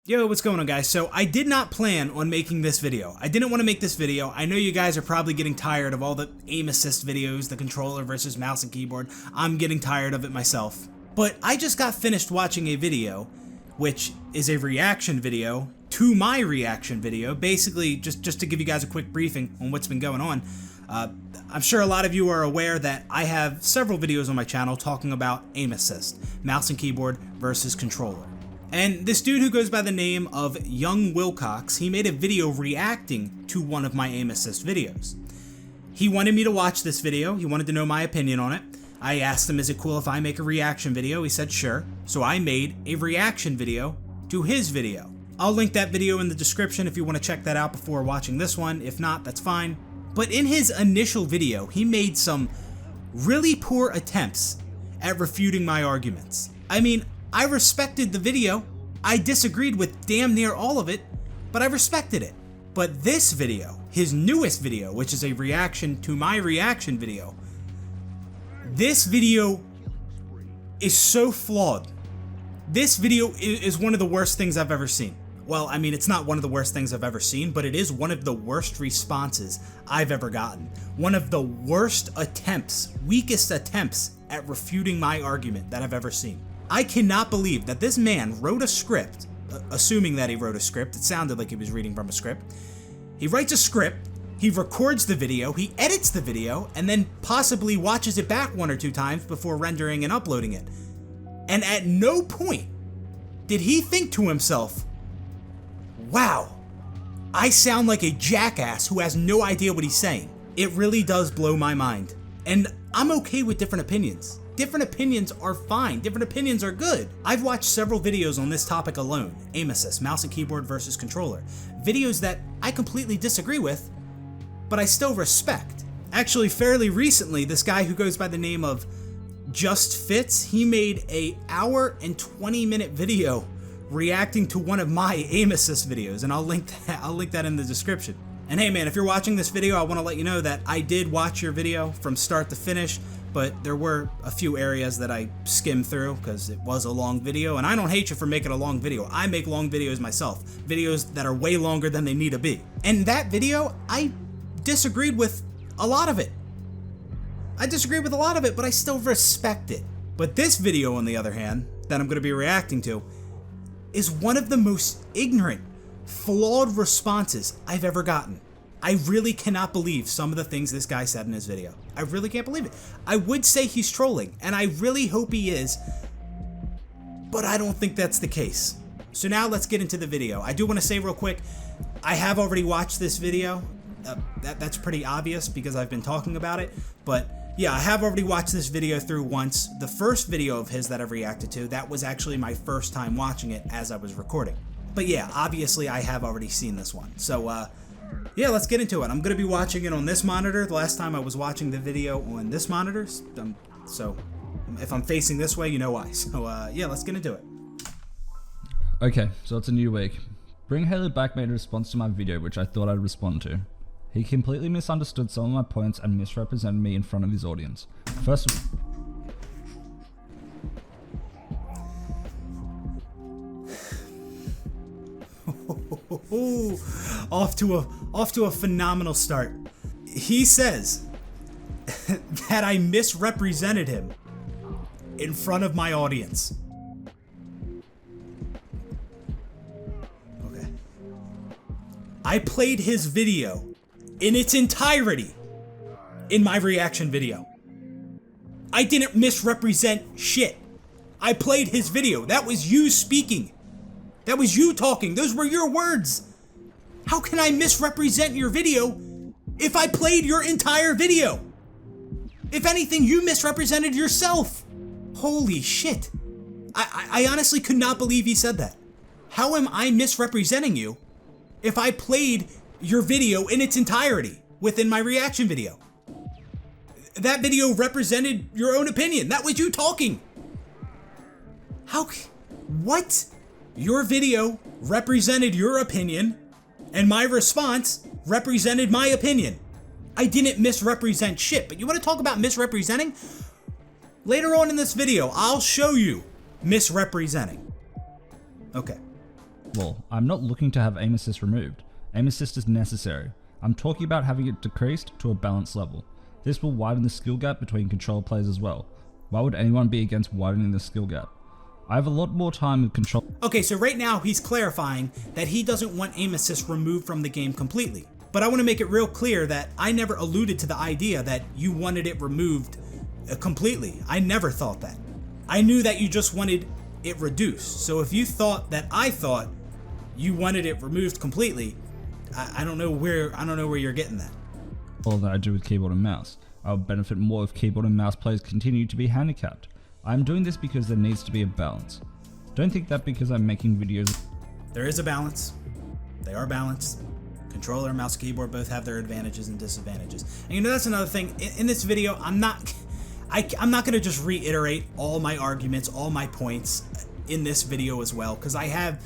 Yo, what's going on, guys? So I did not plan on making this video. I didn't want to make this video. I know you guys are probably getting tired of all the aim assist videos, the controller versus mouse and keyboard. I'm getting tired of it myself. But I just got finished watching a video, which is a reaction video to my reaction video. Basically, just to give you guys a quick briefing on what's been going on. I'm sure a lot of you are aware that I have several videos on my channel talking about aim assist, mouse and keyboard versus controller. And this dude who goes by the name of Young Wilcox, he made a video reacting to one of my aim assist videos. He wanted me to watch this video. He wanted to know my opinion on it. I asked him, is it cool if I make a reaction video? He said, sure. So I made a reaction video to his video. I'll link that video in the description if you want to check that out before watching this one. If not, that's fine. But in his initial video, he made some really poor attempts at refuting my arguments. I mean, I respected the video. I disagreed with damn near all of it, but I respected it. But this video, his newest video, which is a reaction to my reaction video, this video is so flawed. This video is one of the worst things I've ever seen. Well, I mean, it's not one of the worst things I've ever seen, but it is one of the worst responses I've ever gotten. One of the worst attempts, weakest attempts at refuting my argument that I've ever seen. I cannot believe that this man wrote a script, assuming that he wrote a script. It sounded like he was reading from a script. He writes a script, he records the video, he edits the video, and then possibly watches it back 1 or 2 times before rendering and uploading it. And at no point did he think to himself, wow, I sound like a jackass who has no idea what he's saying. It really does blow my mind. And I'm okay with different opinions. Different opinions are fine. Different opinions are good. I've watched several videos on this topic alone. Aim assist, mouse and keyboard versus controller. Videos that I completely disagree with, but I still respect. Actually, fairly recently, this guy who goes by the name of Just Fits, he made a hour and 20-minute video reacting to one of my aim assist videos, and I'll link that in the description. And hey man, if you're watching this video, I want to let you know that I did watch your video from start to finish, but there were a few areas that I skimmed through because it was a long video, and I don't hate you for making a long video. I make long videos myself, videos that are way longer than they need to be. And that video, I disagreed with a lot of it. But I still respect it. But this video, on the other hand, that I'm going to be reacting to, is one of the most ignorant, flawed responses I've ever gotten. I really cannot believe some of the things this guy said in his video. I really can't believe it. I would say he's trolling, and I really hope he is, but I don't think that's the case. So now let's get into the video. I do want to say real quick, I have already watched this video. That's pretty obvious because I've been talking about it, but yeah, I have already watched this video through once. The first video of his that I've reacted to, that was actually my first time watching it as I was recording. But yeah, obviously I have already seen this one. So yeah, let's get into it. I'm going to be watching it on this monitor. The last time I was watching the video on this monitor, so if I'm facing this way, you know why. So yeah, let's get into it. Okay, so it's a new week. Bring Haley back made a response to my video, which I thought I'd respond to. He completely misunderstood some of my points and misrepresented me in front of his audience. First of off to a phenomenal start. He says that I misrepresented him in front of my audience. Okay. I played his video in its entirety in my reaction video. I didn't misrepresent shit. I played his video. That was you speaking. That was you talking. Those were your words. How can I misrepresent your video if I played your entire video? If anything, you misrepresented yourself. Holy shit. I honestly could not believe he said that. How am I misrepresenting you if I played your video in its entirety within my reaction video? That video represented your own opinion. That was you talking. What? Your video represented your opinion, and my response represented my opinion. I didn't misrepresent shit, but you want to talk about misrepresenting? Later on in this video, I'll show you misrepresenting. Okay. Well, I'm not looking to have aim assist removed. Aim assist is necessary. I'm talking about having it decreased to a balanced level. This will widen the skill gap between controller players as well. Why would anyone be against widening the skill gap? I have a lot more time with control. Okay, so right now he's clarifying that he doesn't want aim assist removed from the game completely. But I want to make it real clear that I never alluded to the idea that you wanted it removed completely. I never thought that. I knew that you just wanted it reduced. So if you thought that I thought you wanted it removed completely, I don't know where you're getting that. All that I do with keyboard and mouse. I would benefit more if keyboard and mouse players continue to be handicapped. I am doing this because there needs to be a balance. Don't think that because I'm making videos. There is a balance. They are balanced. Controller, mouse, keyboard both have their advantages and disadvantages. And you know, that's another thing. In this video, I'm not going to just reiterate all my arguments, all my points in this video as well, because I have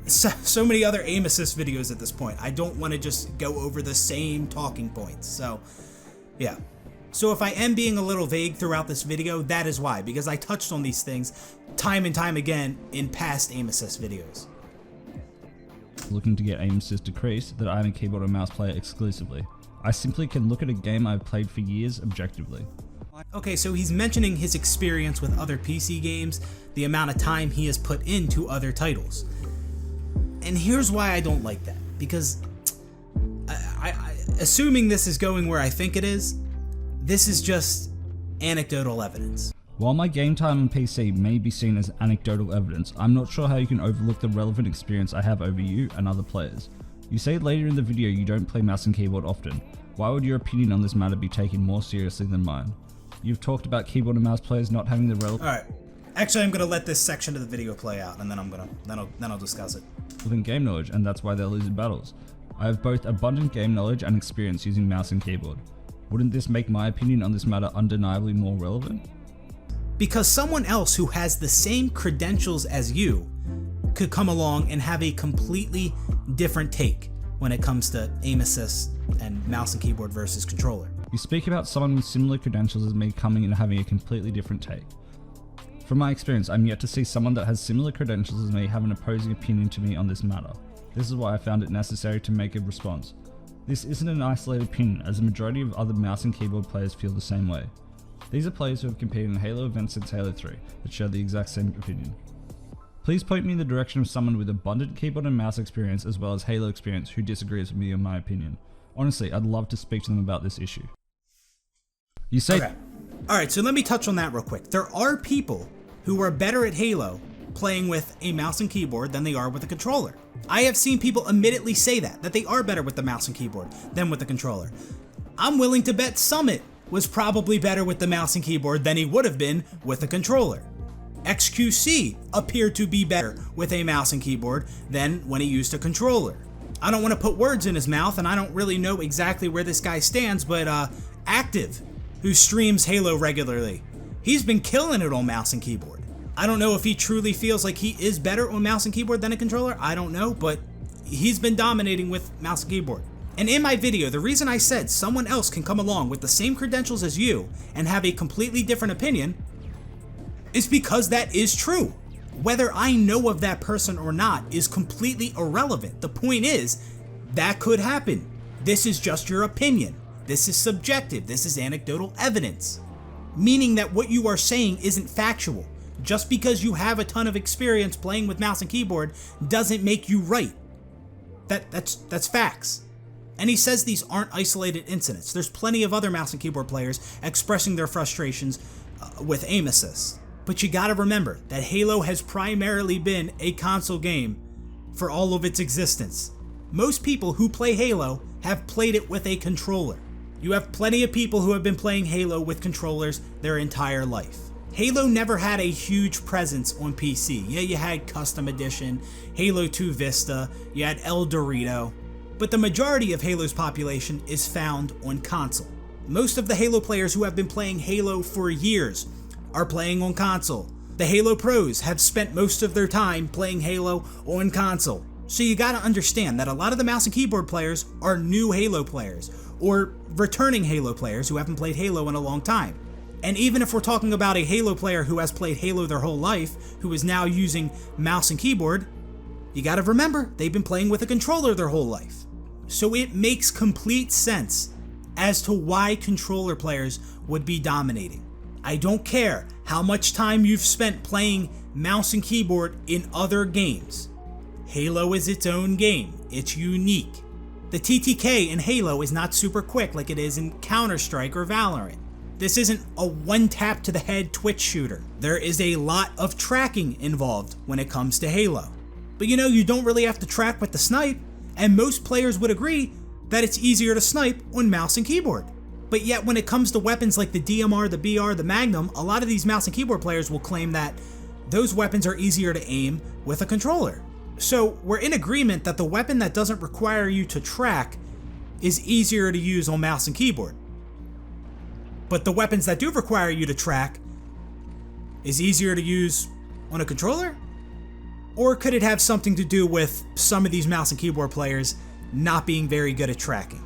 so many other aim assist videos at this point. I don't want to just go over the same talking points. So, yeah. So if I am being a little vague throughout this video, that is why, because I touched on these things time and time again in past aim assist videos. Looking to get aim assist decreased, that I'm a keyboard and mouse player exclusively. I simply can look at a game I've played for years objectively. Okay, so he's mentioning his experience with other PC games, the amount of time he has put into other titles. And here's why I don't like that, because assuming this is going where I think it is, this is just anecdotal evidence. While my game time on PC may be seen as anecdotal evidence, I'm not sure how you can overlook the relevant experience I have over you and other players. You say later in the video you don't play mouse and keyboard often. Why would your opinion on this matter be taken more seriously than mine? You've talked about keyboard and mouse players not having the relevant. Alright, actually I'm gonna let this section of the video play out, and then I'll discuss it. Within game knowledge, and that's why they're losing battles. I have both abundant game knowledge and experience using mouse and keyboard. Wouldn't this make my opinion on this matter undeniably more relevant? Because someone else who has the same credentials as you could come along and have a completely different take when it comes to aim assist and mouse and keyboard versus controller. You speak about someone with similar credentials as me coming in and having a completely different take. From my experience, I'm yet to see someone that has similar credentials as me have an opposing opinion to me on this matter. This is why I found it necessary to make a response. This isn't an isolated opinion, as the majority of other mouse and keyboard players feel the same way. These are players who have competed in Halo events since Halo 3 that share the exact same opinion. Please point me in the direction of someone with abundant keyboard and mouse experience as well as Halo experience who disagrees with me on my opinion. Honestly, I'd love to speak to them about this issue. You say... Okay. Alright, so let me touch on that real quick. There are people who are better at Halo playing with a mouse and keyboard than they are with a controller. I have seen people admittedly say that they are better with the mouse and keyboard than with the controller. I'm willing to bet Summit was probably better with the mouse and keyboard than he would have been with a controller. XQC appeared to be better with a mouse and keyboard than when he used a controller. I don't want to put words in his mouth, and I don't really know exactly where this guy stands, but Active, who streams Halo regularly, he's been killing it on mouse and keyboard. I don't know if he truly feels like he is better on mouse and keyboard than a controller, I don't know, but he's been dominating with mouse and keyboard. And in my video, the reason I said someone else can come along with the same credentials as you and have a completely different opinion is because that is true. Whether I know of that person or not is completely irrelevant. The point is, that could happen. This is just your opinion. This is subjective. This is anecdotal evidence. Meaning that what you are saying isn't factual. Just because you have a ton of experience playing with mouse and keyboard doesn't make you right. That's facts. And he says these aren't isolated incidents. There's plenty of other mouse and keyboard players expressing their frustrations with aim assist. But you gotta remember that Halo has primarily been a console game for all of its existence. Most people who play Halo have played it with a controller. You have plenty of people who have been playing Halo with controllers their entire life. Halo never had a huge presence on PC. Yeah, you had Custom Edition, Halo 2 Vista, you had El Dorito, but the majority of Halo's population is found on console. Most of the Halo players who have been playing Halo for years are playing on console. The Halo pros have spent most of their time playing Halo on console. So you gotta understand that a lot of the mouse and keyboard players are new Halo players, or returning Halo players who haven't played Halo in a long time. And even if we're talking about a Halo player who has played Halo their whole life, who is now using mouse and keyboard, You gotta remember, they've been playing with a controller their whole life. So it makes complete sense as to why controller players would be dominating. I don't care how much time you've spent playing mouse and keyboard in other games. Halo is its own game. It's unique. The TTK in Halo is not super quick like it is in Counter-Strike or Valorant. This isn't a one tap to the head Twitch shooter. There is a lot of tracking involved when it comes to Halo. But you don't really have to track with the snipe, and most players would agree that it's easier to snipe on mouse and keyboard. But yet when it comes to weapons like the DMR, the BR, the Magnum, a lot of these mouse and keyboard players will claim that those weapons are easier to aim with a controller. So we're in agreement that the weapon that doesn't require you to track is easier to use on mouse and keyboard. But the weapons that do require you to track is easier to use on a controller? Or could it have something to do with some of these mouse and keyboard players not being very good at tracking?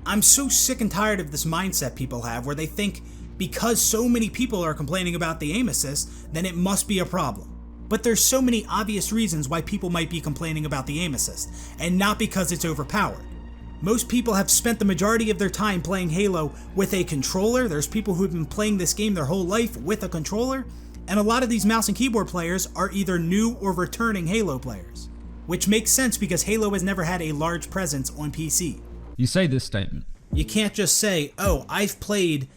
I'm so sick and tired of this mindset people have where they think because so many people are complaining about the aim assist, then it must be a problem. But there's so many obvious reasons why people might be complaining about the aim assist, and not because it's overpowered. Most people have spent the majority of their time playing Halo with a controller. There's people who've been playing this game their whole life with a controller, and a lot of these mouse and keyboard players are either new or returning Halo players. Which makes sense because Halo has never had a large presence on PC. You say this statement. You can't just say, oh, I've played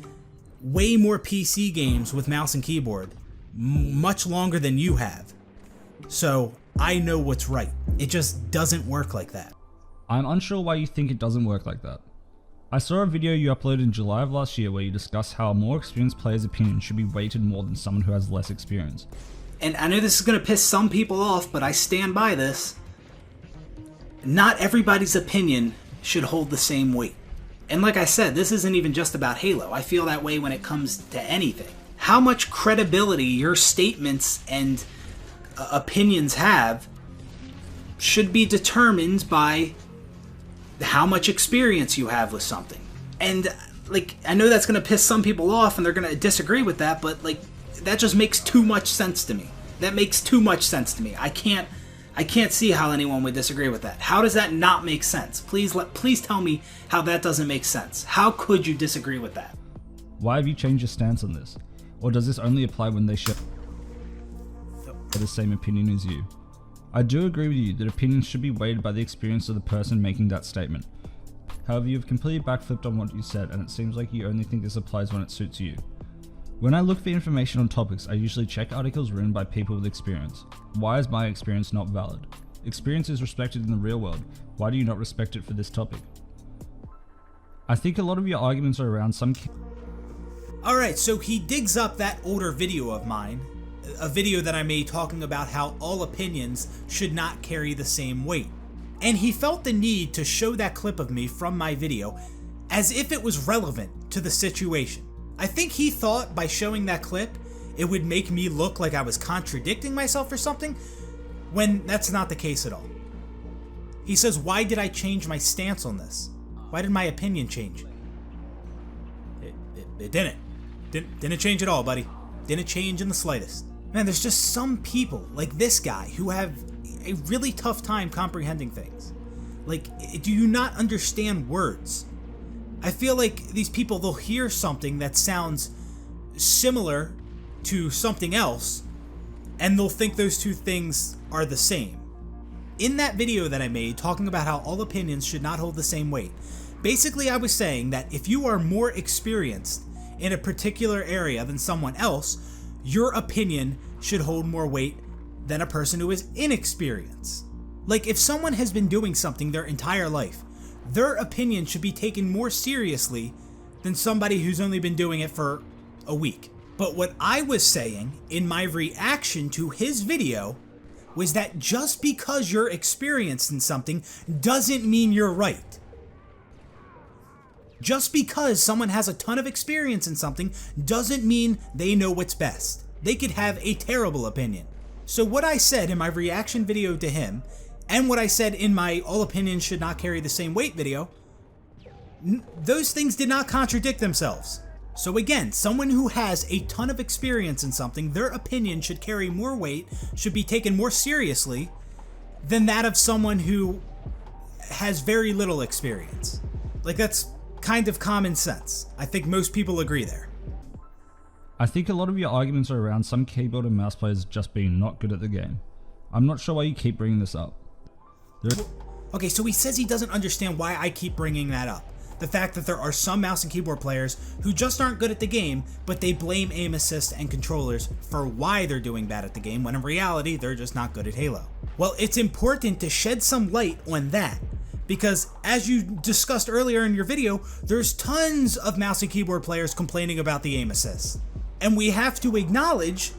way more PC games with mouse and keyboard, much longer than you have, so I know what's right. It just doesn't work like that. I'm unsure why you think it doesn't work like that. I saw a video you uploaded in July of last year where you discuss how a more experienced player's opinion should be weighted more than someone who has less experience. And I know this is going to piss some people off, but I stand by this. Not everybody's opinion should hold the same weight. And like I said, this isn't even just about Halo. I feel that way when it comes to anything. How much credibility your statements and opinions have should be determined by how much experience you have with something. And like, I know that's going to piss some people off and they're going to disagree with that, but like, that just makes too much sense to me. That makes too much sense to me. I can't see how anyone would disagree with that. How does that not make sense? Please tell me how that doesn't make sense. How could you disagree with that? Why have you changed your stance on this? Or does this only apply when they share the same opinion as you? I do agree with you that opinions should be weighted by the experience of the person making that statement. However, you've completely backflipped on what you said, and it seems like you only think this applies when it suits you. When I look for information on topics, I usually check articles written by people with experience. Why is my experience not valid? Experience is respected in the real world. Why do you not respect it for this topic? I think a lot of your arguments are around some... Alright, so he digs up that older video of mine, a video that I made talking about how all opinions should not carry the same weight. And he felt the need to show that clip of me from my video as if it was relevant to the situation. I think he thought by showing that clip, it would make me look like I was contradicting myself or something, when that's not the case at all. He says, why did I change my stance on this? Why did my opinion change? It didn't. Didn't change at all, buddy. Didn't change in the slightest. Man, there's just some people, like this guy, who have a really tough time comprehending things. Like, do you not understand words? I feel like these people, they'll hear something that sounds similar to something else, and they'll think those two things are the same. In that video that I made, talking about how all opinions should not hold the same weight, basically I was saying that if you are more experienced in a particular area than someone else, your opinion should hold more weight than a person who is inexperienced. Like, if someone has been doing something their entire life, their opinion should be taken more seriously than somebody who's only been doing it for a week. But what I was saying in my reaction to his video was that just because you're experienced in something doesn't mean you're right. Just because someone has a ton of experience in something doesn't mean they know what's best. They could have a terrible opinion. So what I said in my reaction video to him, and what I said in my all opinions should not carry the same weight video, those things did not contradict themselves. So again, someone who has a ton of experience in something, their opinion should carry more weight, should be taken more seriously than that of someone who has very little experience. Like, that's kind of common sense. I think most people agree there. I think a lot of your arguments are around some keyboard and mouse players just being not good at the game. I'm not sure why you keep bringing this up. Okay, so he says he doesn't understand why I keep bringing that up. The fact that there are some mouse and keyboard players who just aren't good at the game, but they blame aim assist and controllers for why they're doing bad at the game, when in reality, they're just not good at Halo. Well, it's important to shed some light on that, because as you discussed earlier in your video, there's tons of mouse and keyboard players complaining about the aim assist. And we have to acknowledge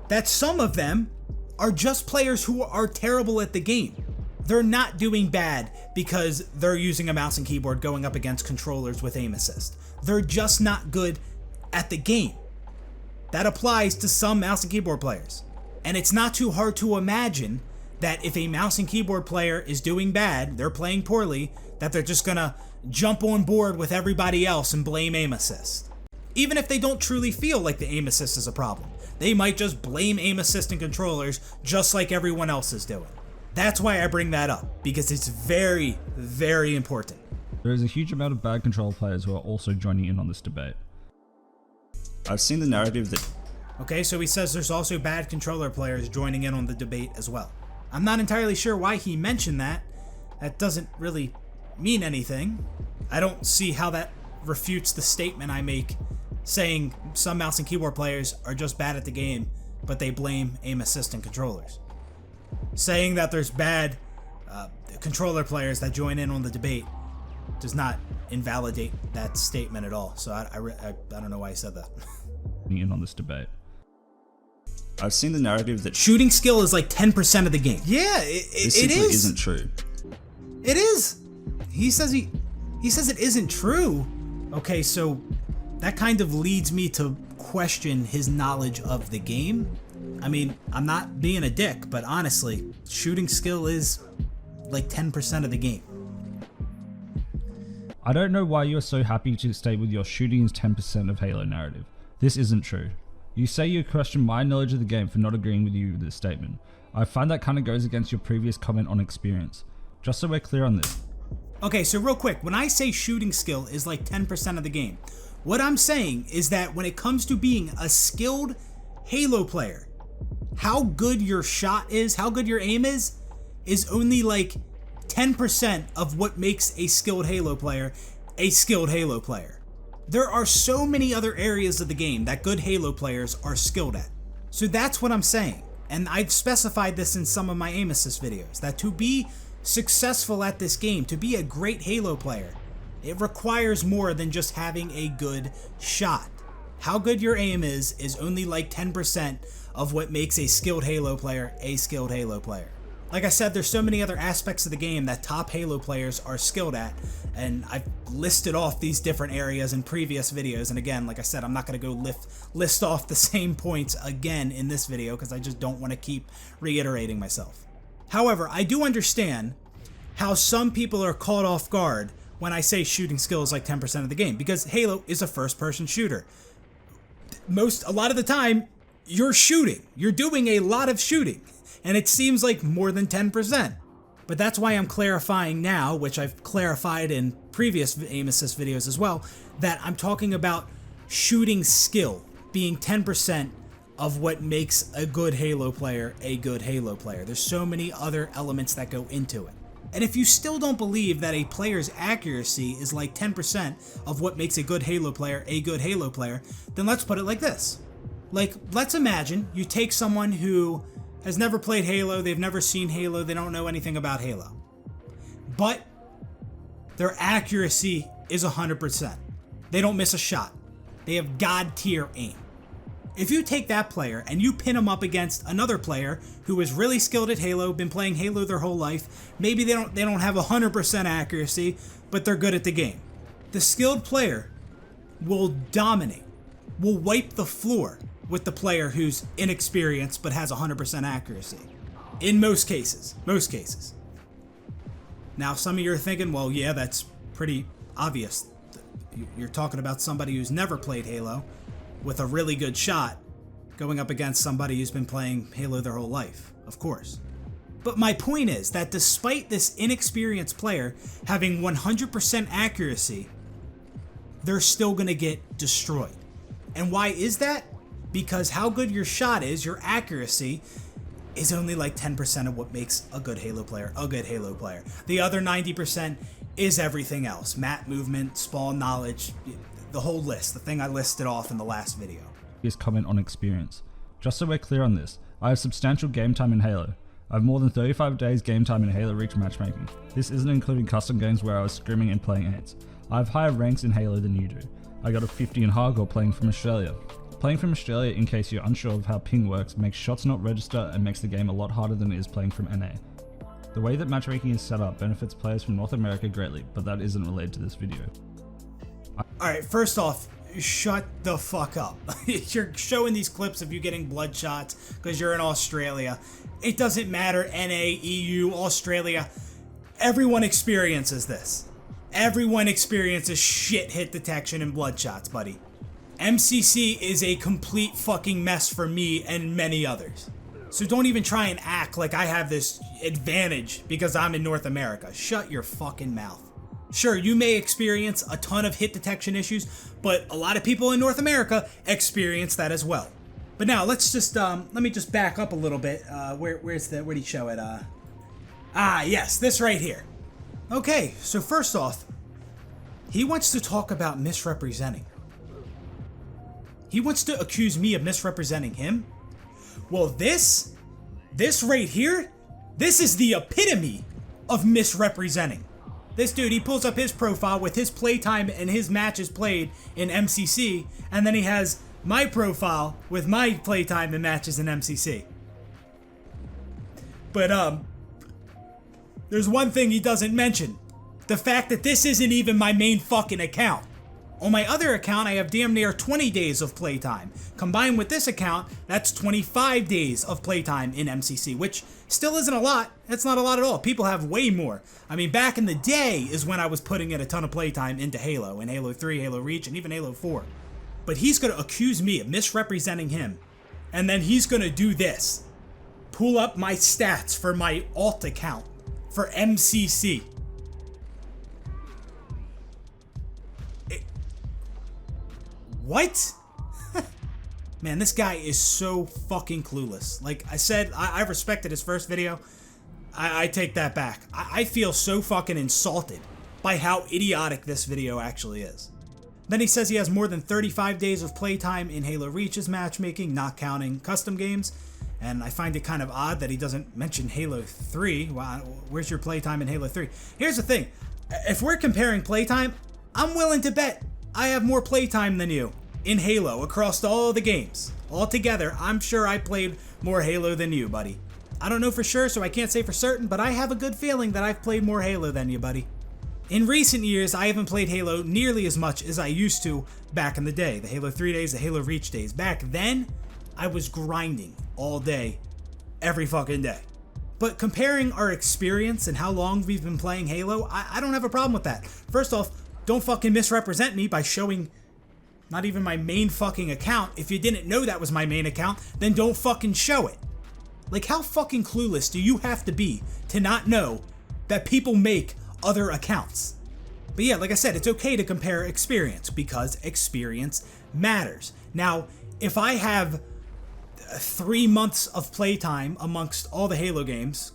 that some of them are just players who are terrible at the game. They're not doing bad because they're using a mouse and keyboard going up against controllers with aim assist. They're just not good at the game. That applies to some mouse and keyboard players. And it's not too hard to imagine that if a mouse and keyboard player is doing bad, they're playing poorly, that they're just gonna jump on board with everybody else and blame aim assist. Even if they don't truly feel like the aim assist is a problem. They might just blame aim assist and controllers just like everyone else is doing. That's why I bring that up, because it's very, very important. There is a huge amount of bad control players who are also joining in on this debate. I've seen the narrative that... Okay, so he says there's also bad controller players joining in on the debate as well. I'm not entirely sure why he mentioned that. That doesn't really mean anything. I don't see how that refutes the statement I make saying some mouse and keyboard players are just bad at the game, but they blame aim assist and controllers. Saying that there's bad controller players that join in on the debate does not invalidate that statement at all. So I don't know why he said that. In on this debate. I've seen the narrative that Shooting skill is like 10% of the game. Yeah, this it simply is. isn't true. It is. He says it isn't true. Okay, so that kind of leads me to question his knowledge of the game. I mean, I'm not being a dick, but honestly, shooting skill is like 10% of the game. I don't know why you are so happy to stay with your shooting is 10% of Halo narrative. This isn't true. You say you question my knowledge of the game for not agreeing with you with this statement. I find that kind of goes against your previous comment on experience. Just so we're clear on this. Okay, so real quick, when I say shooting skill is like 10% of the game, what I'm saying is that when it comes to being a skilled Halo player, how good your shot is, how good your aim is only like 10% of what makes a skilled Halo player a skilled Halo player. There are so many other areas of the game that good Halo players are skilled at. So that's what I'm saying. And I've specified this in some of my aim assist videos, that to be successful at this game, to be a great Halo player, it requires more than just having a good shot. How good your aim is only like 10% of what makes a skilled Halo player a skilled Halo player. Like I said, there's so many other aspects of the game that top Halo players are skilled at, and I've listed off these different areas in previous videos, and again, like I said, I'm not going to go list off the same points again in this video because I just don't want to keep reiterating myself. However, I do understand how some people are caught off guard when I say shooting skill is like 10% of the game, because Halo is a first-person shooter. A lot of the time, you're shooting. You're doing a lot of shooting, and it seems like more than 10%. But that's why I'm clarifying now, which I've clarified in previous aim assist videos as well, that I'm talking about shooting skill being 10% of what makes a good Halo player a good Halo player. There's so many other elements that go into it. And if you still don't believe that a player's accuracy is like 10% of what makes a good Halo player, then let's put it like this. Like, let's imagine you take someone who has never played Halo, they've never seen Halo, they don't know anything about Halo. But their accuracy is 100%. They don't miss a shot. They have God tier aim. If you take that player and you pin them up against another player who is really skilled at Halo, been playing Halo their whole life, maybe they don't have 100% accuracy, but they're good at the game. The skilled player will dominate, will wipe the floor with the player who's inexperienced but has 100% accuracy. In most cases. Now, some of you are thinking, well, yeah, that's pretty obvious. You're talking about somebody who's never played Halo with a really good shot going up against somebody who's been playing Halo their whole life, of course. But my point is that despite this inexperienced player having 100% accuracy, they're still going to get destroyed. And why is that? Because how good your shot is, your accuracy, is only like 10% of what makes a good Halo player a good Halo player. The other 90% is everything else. Map movement, spawn knowledge, the whole list, the thing I listed off in the last video. His comment on experience. Just so we're clear on this, I have substantial game time in Halo. I have more than 35 days game time in Halo Reach matchmaking. This isn't including custom games where I was scrimming and playing ants. I have higher ranks in Halo than you do. I got a 50 in hardcore playing from Australia. Playing from Australia, in case you're unsure of how ping works, makes shots not register and makes the game a lot harder than it is playing from NA. The way that matchmaking is set up benefits players from North America greatly, but that isn't related to this video. Alright, first off, shut the fuck up. You're showing these clips of you getting blood shots because you're in Australia. It doesn't matter, NA, EU, Australia. Everyone experiences this. Everyone experiences shit hit detection and blood shots, buddy. MCC is a complete fucking mess for me and many others. So don't even try and act like I have this advantage because I'm in North America. Shut your fucking mouth. Sure, you may experience a ton of hit detection issues, but a lot of people in North America experience that as well. But now let's just let me just back up a little bit. Where'd he show it? Yes, this right here. Okay, so first off, he wants to talk about misrepresenting. He wants to accuse me of misrepresenting him. Well, this right here, this is the epitome of misrepresenting. This dude, he pulls up his profile with his playtime and his matches played in MCC, and then he has my profile with my playtime and matches in MCC. But, there's one thing he doesn't mention. The fact that this isn't even my main fucking account. On my other account, I have damn near 20 days of playtime. Combined with this account, that's 25 days of playtime in MCC, which still isn't a lot. It's not a lot at all. People have way more. I mean, back in the day is when I was putting in a ton of playtime into Halo, in Halo 3, Halo Reach, and even Halo 4. But he's going to accuse me of misrepresenting him, and then he's going to do this. Pull up my stats for my alt account for MCC. What? Man, this guy is so fucking clueless. Like I said, I respected his first video. I take that back. I feel so fucking insulted by how idiotic this video actually is. Then he says he has more than 35 days of playtime in Halo Reach's matchmaking, not counting custom games. And I find it kind of odd that he doesn't mention Halo 3. Wow, where's your playtime in Halo 3? Here's the thing. If we're comparing playtime, I'm willing to bet I have more playtime than you in Halo across all the games. Altogether, I'm sure I played more Halo than you, buddy. I don't know for sure, so I can't say for certain, but I have a good feeling that I've played more Halo than you, buddy. In recent years, I haven't played Halo nearly as much as I used to back in the day. The Halo 3 days, the Halo Reach days. Back then, I was grinding all day, every fucking day. But comparing our experience and how long we've been playing Halo, I don't have a problem with that. First off, don't fucking misrepresent me by showing not even my main fucking account. If you didn't know that was my main account, then don't fucking show it. Like, how fucking clueless do you have to be to not know that people make other accounts? But yeah, like I said, it's okay to compare experience because experience matters. Now, if I have 3 months of playtime amongst all the Halo games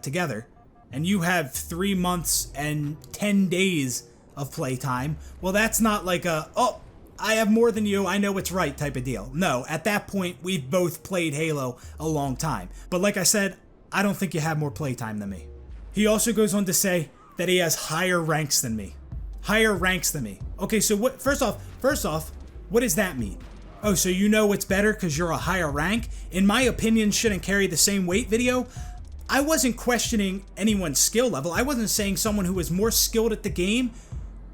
together, and you have 3 months and 10 days of playtime, well, that's not like a, oh, I have more than you, I know it's right type of deal. No, at that point, we've both played Halo a long time. But like I said, I don't think you have more playtime than me. He also goes on to say that he has higher ranks than me. Higher ranks than me. Okay, so what? First off, what does that mean? Oh, so you know it's better because you're a higher rank? In my opinion, shouldn't carry the same weight video? I wasn't questioning anyone's skill level. I wasn't saying someone who is more skilled at the game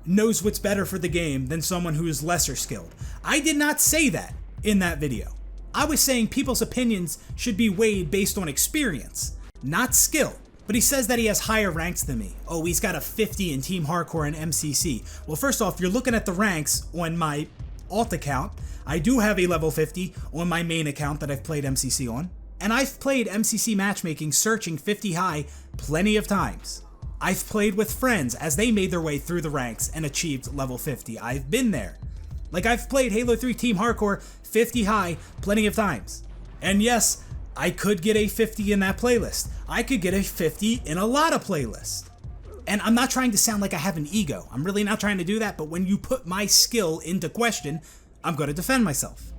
knows what's better for the game than someone who is lesser skilled. I did not say that in that video. I was saying people's opinions should be weighed based on experience, not skill. But he says that he has higher ranks than me. Oh, he's got a 50 in Team Hardcore and MCC. Well, first off, you're looking at the ranks on my alt account. I do have a level 50 on my main account that I've played MCC on. And I've played MCC matchmaking searching 50 high plenty of times. I've played with friends as they made their way through the ranks and achieved level 50. I've been there. Like, I've played Halo 3 Team Hardcore 50 high plenty of times. And yes, I could get a 50 in that playlist. I could get a 50 in a lot of playlists. And I'm not trying to sound like I have an ego. I'm really not trying to do that, but when you put my skill into question, I'm going to defend myself.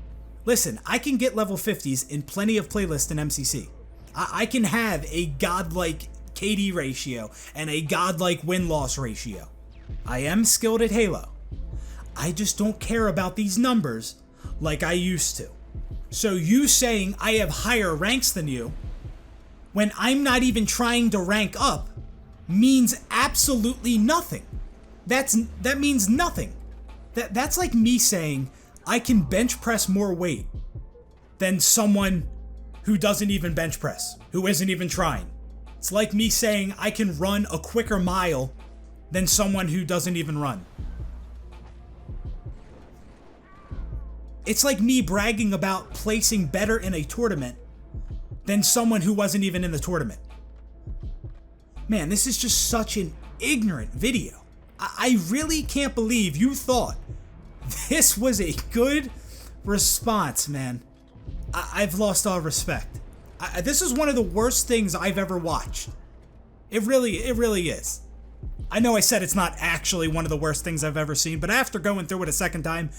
Listen, I can get level 50s in plenty of playlists in MCC. I can have a godlike KD ratio and a godlike win-loss ratio. I am skilled at Halo. I just don't care about these numbers like I used to. So you saying I have higher ranks than you, when I'm not even trying to rank up, means absolutely nothing. That means nothing. That's like me saying I can bench press more weight than someone who doesn't even bench press, who isn't even trying. It's like me saying I can run a quicker mile than someone who doesn't even run. It's like me bragging about placing better in a tournament than someone who wasn't even in the tournament. Man, this is just such an ignorant video. I really can't believe you thought this was a good response, man. I've lost all respect. This is one of the worst things I've ever watched. It really is. I know I said it's not actually one of the worst things I've ever seen, but after going through it a second time,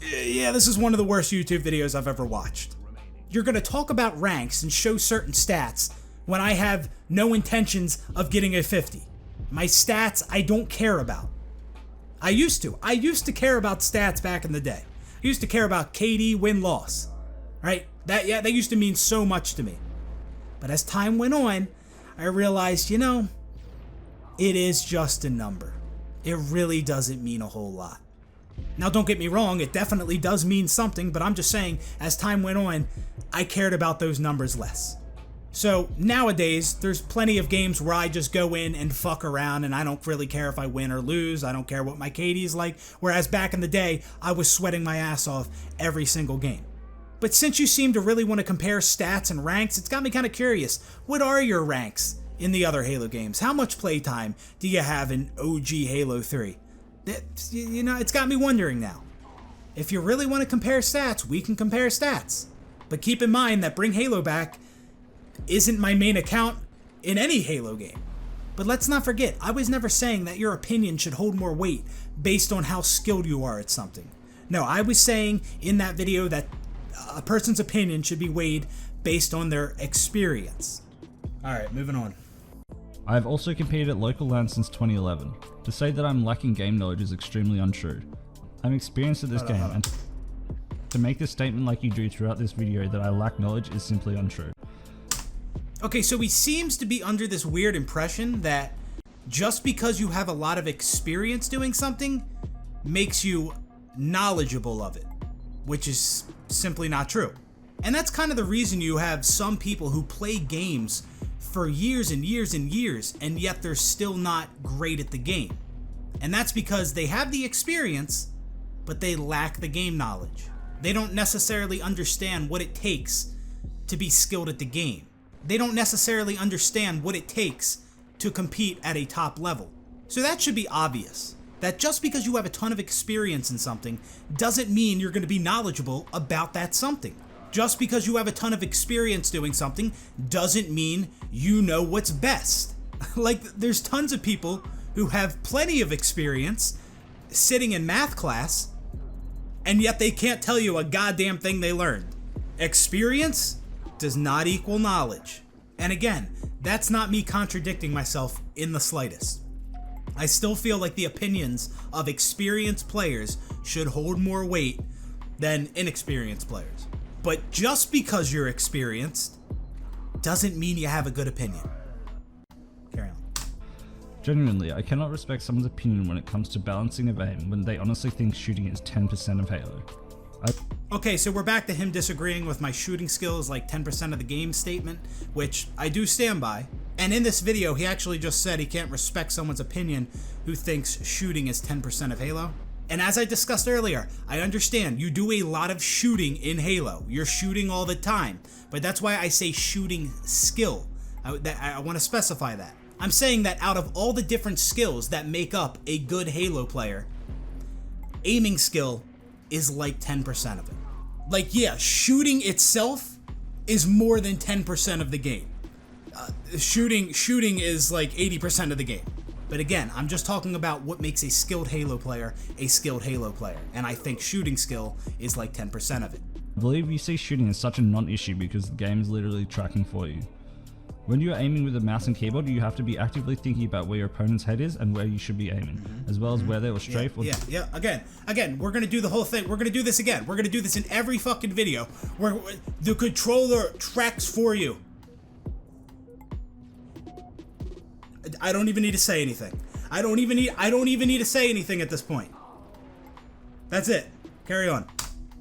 yeah, this is one of the worst YouTube videos I've ever watched. You're gonna talk about ranks and show certain stats when I have no intentions of getting a 50. My stats I don't care about. I used to care about stats back in the day. I used to care about KD win-loss, right? That used to mean so much to me. But as time went on, I realized, it is just a number. It really doesn't mean a whole lot. Now, don't get me wrong, it definitely does mean something, but I'm just saying, as time went on, I cared about those numbers less. So nowadays, there's plenty of games where I just go in and fuck around and I don't really care if I win or lose. I don't care what my KD is like. Whereas back in the day, I was sweating my ass off every single game. But since you seem to really want to compare stats and ranks, it's got me kind of curious. What are your ranks in the other Halo games? How much playtime do you have in OG Halo 3? It's got me wondering now. If you really want to compare stats, we can compare stats. But keep in mind that Bring Halo Back isn't my main account in any Halo game. But let's not forget, I was never saying that your opinion should hold more weight based on how skilled you are at something. No, I was saying in that video that a person's opinion should be weighed based on their experience. Alright, moving on. I've also competed at local LAN since 2011. To say that I'm lacking game knowledge is extremely untrue. I'm experienced at this game, and to make this statement like you do throughout this video that I lack knowledge is simply untrue. Okay, so he seems to be under this weird impression that just because you have a lot of experience doing something makes you knowledgeable of it, which is simply not true. And that's kind of the reason you have some people who play games for years and years and years, and yet they're still not great at the game. And that's because they have the experience, but they lack the game knowledge. They don't necessarily understand what it takes to be skilled at the game. They don't necessarily understand what it takes to compete at a top level. So that should be obvious, that just because you have a ton of experience in something doesn't mean you're going to be knowledgeable about that something. Just because you have a ton of experience doing something doesn't mean you know what's best. Like, there's tons of people who have plenty of experience sitting in math class, and yet they can't tell you a goddamn thing they learned. Experience does not equal knowledge. And again, that's not me contradicting myself in the slightest. I still feel like the opinions of experienced players should hold more weight than inexperienced players. But just because you're experienced doesn't mean you have a good opinion. Carry on. Genuinely, I cannot respect someone's opinion when it comes to balancing of aim when they honestly think shooting is 10% of Halo. Okay, so we're back to him disagreeing with my shooting skills like 10% of the game statement, which I do stand by. And in this video, he actually just said he can't respect someone's opinion who thinks shooting is 10% of Halo. And as I discussed earlier, I understand you do a lot of shooting in Halo. You're shooting all the time. But that's why I say shooting skill. I want to specify that. I'm saying that out of all the different skills that make up a good Halo player, aiming skill is like 10% of it. Like, yeah, shooting itself is more than 10% of the game. Shooting is like 80% of the game. But again, I'm just talking about what makes a skilled Halo player a skilled Halo player. And I think shooting skill is like 10% of it. I believe you see shooting as such a non-issue because the game is literally tracking for you. When you're aiming with a mouse and keyboard, you have to be actively thinking about where your opponent's head is and where you should be aiming, as well as where they will strafe or... Yeah. Again, we're gonna do the whole thing. We're gonna do this again. We're gonna do this in every fucking video where the controller tracks for you. I don't even need to say anything. I don't even need to say anything at this point. That's it. Carry on.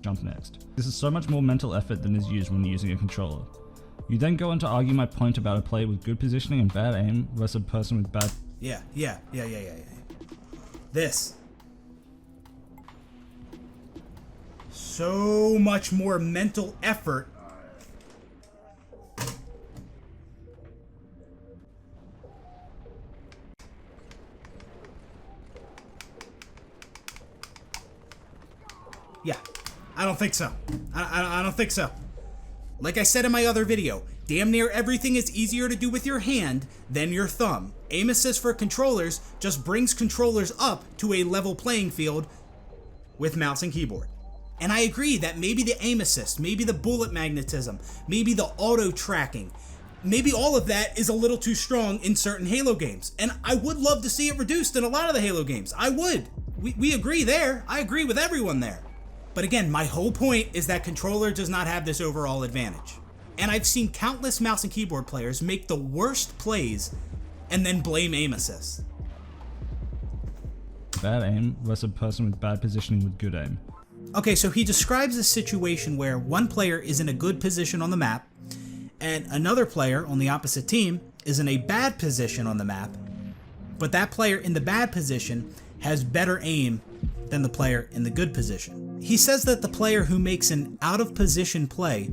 Jump next. This is so much more mental effort than is used when using a controller. You then go on to argue my point about a player with good positioning and bad aim versus a person with bad... Yeah. This. So much more mental effort. Yeah, I don't think so. I don't think so. Like I said in my other video, damn near everything is easier to do with your hand than your thumb. Aim assist for controllers just brings controllers up to a level playing field with mouse and keyboard. And I agree that maybe the aim assist, maybe the bullet magnetism, maybe the auto tracking, maybe all of that is a little too strong in certain Halo games. And I would love to see it reduced in a lot of the Halo games. I would. We agree there. I agree with everyone there. But again, my whole point is that controller does not have this overall advantage. And I've seen countless mouse and keyboard players make the worst plays and then blame aim assist. Bad aim versus a person with bad positioning with good aim. Okay, so he describes a situation where one player is in a good position on the map and another player on the opposite team is in a bad position on the map, but that player in the bad position has better aim than the player in the good position. He says that the player who makes an out of position play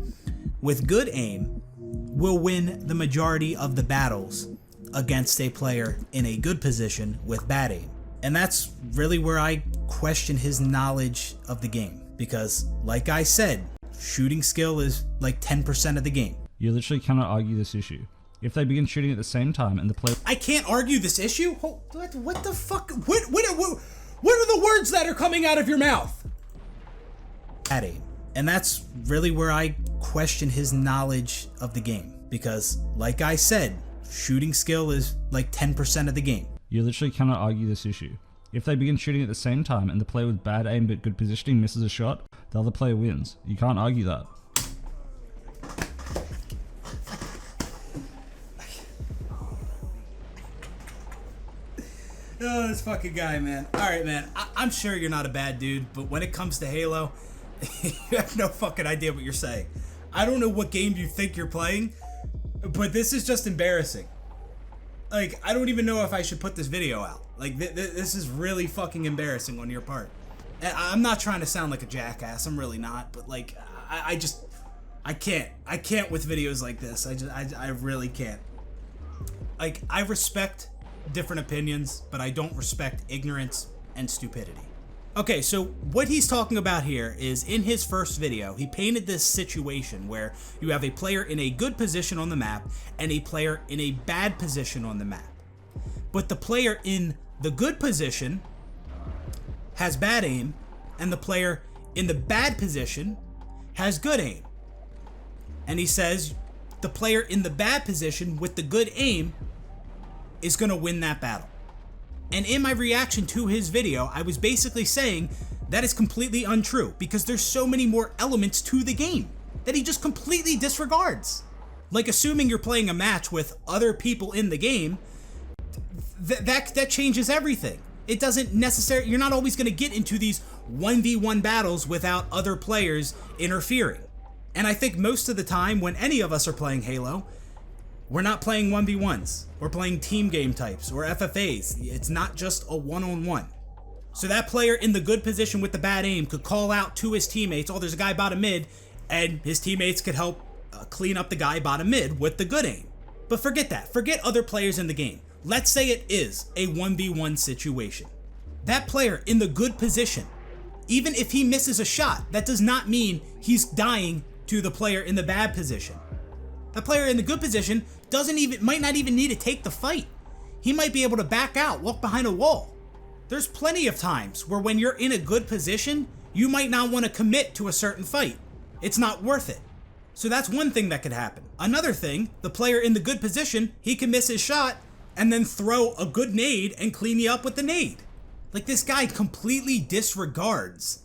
with good aim will win the majority of the battles against a player in a good position with bad aim. And that's really where I question his knowledge of the game, because like I said, shooting skill is like 10% of the game. You literally cannot argue this issue. If they begin shooting at the same time and the player... I can't argue this issue? What the fuck? What are the words that are coming out of your mouth? Bad aim. And that's really where I question his knowledge of the game, because like I said, shooting skill is like 10% of the game. You literally cannot argue this issue. If they begin shooting at the same time and the player with bad aim but good positioning misses a shot, the other player wins. You can't argue that. Oh, this fucking guy, man. Alright, man. I'm sure you're not a bad dude, but when it comes to Halo, you have no fucking idea what you're saying. I don't know what game you think you're playing, but this is just embarrassing. Like, I don't even know if I should put this video out. Like, this is really fucking embarrassing on your part. And I'm not trying to sound like a jackass. I'm really not. But, like, I can't. I can't with videos like this. I really can't. Like, I respect different opinions, but I don't respect ignorance and stupidity. Okay, so what he's talking about here is in his first video, he painted this situation where you have a player in a good position on the map and a player in a bad position on the map. But the player in the good position has bad aim, and the player in the bad position has good aim. And he says the player in the bad position with the good aim is going to win that battle. And in my reaction to his video, I was basically saying that is completely untrue, because there's so many more elements to the game that he just completely disregards. Like assuming you're playing a match with other people in the game, that changes everything. It doesn't necessarily, you're not always going to get into these 1v1 battles without other players interfering. And I think most of the time when any of us are playing Halo, We're not playing 1v1s. We're playing team game types or FFAs. It's not just a one-on-one. So that player in the good position with the bad aim could call out to his teammates, oh, there's a guy bottom mid, and his teammates could help clean up the guy bottom mid with the good aim. But forget that. Forget other players in the game. Let's say it is a 1v1 situation. That player in the good position, even if he misses a shot, that does not mean he's dying to the player in the bad position. The player in the good position might not even need to take the fight. He might be able to back out, walk behind a wall. There's plenty of times where when you're in a good position, you might not want to commit to a certain fight. It's not worth it. So that's one thing that could happen. Another thing, the player in the good position, he can miss his shot and then throw a good nade and clean you up with the nade. Like, this guy completely disregards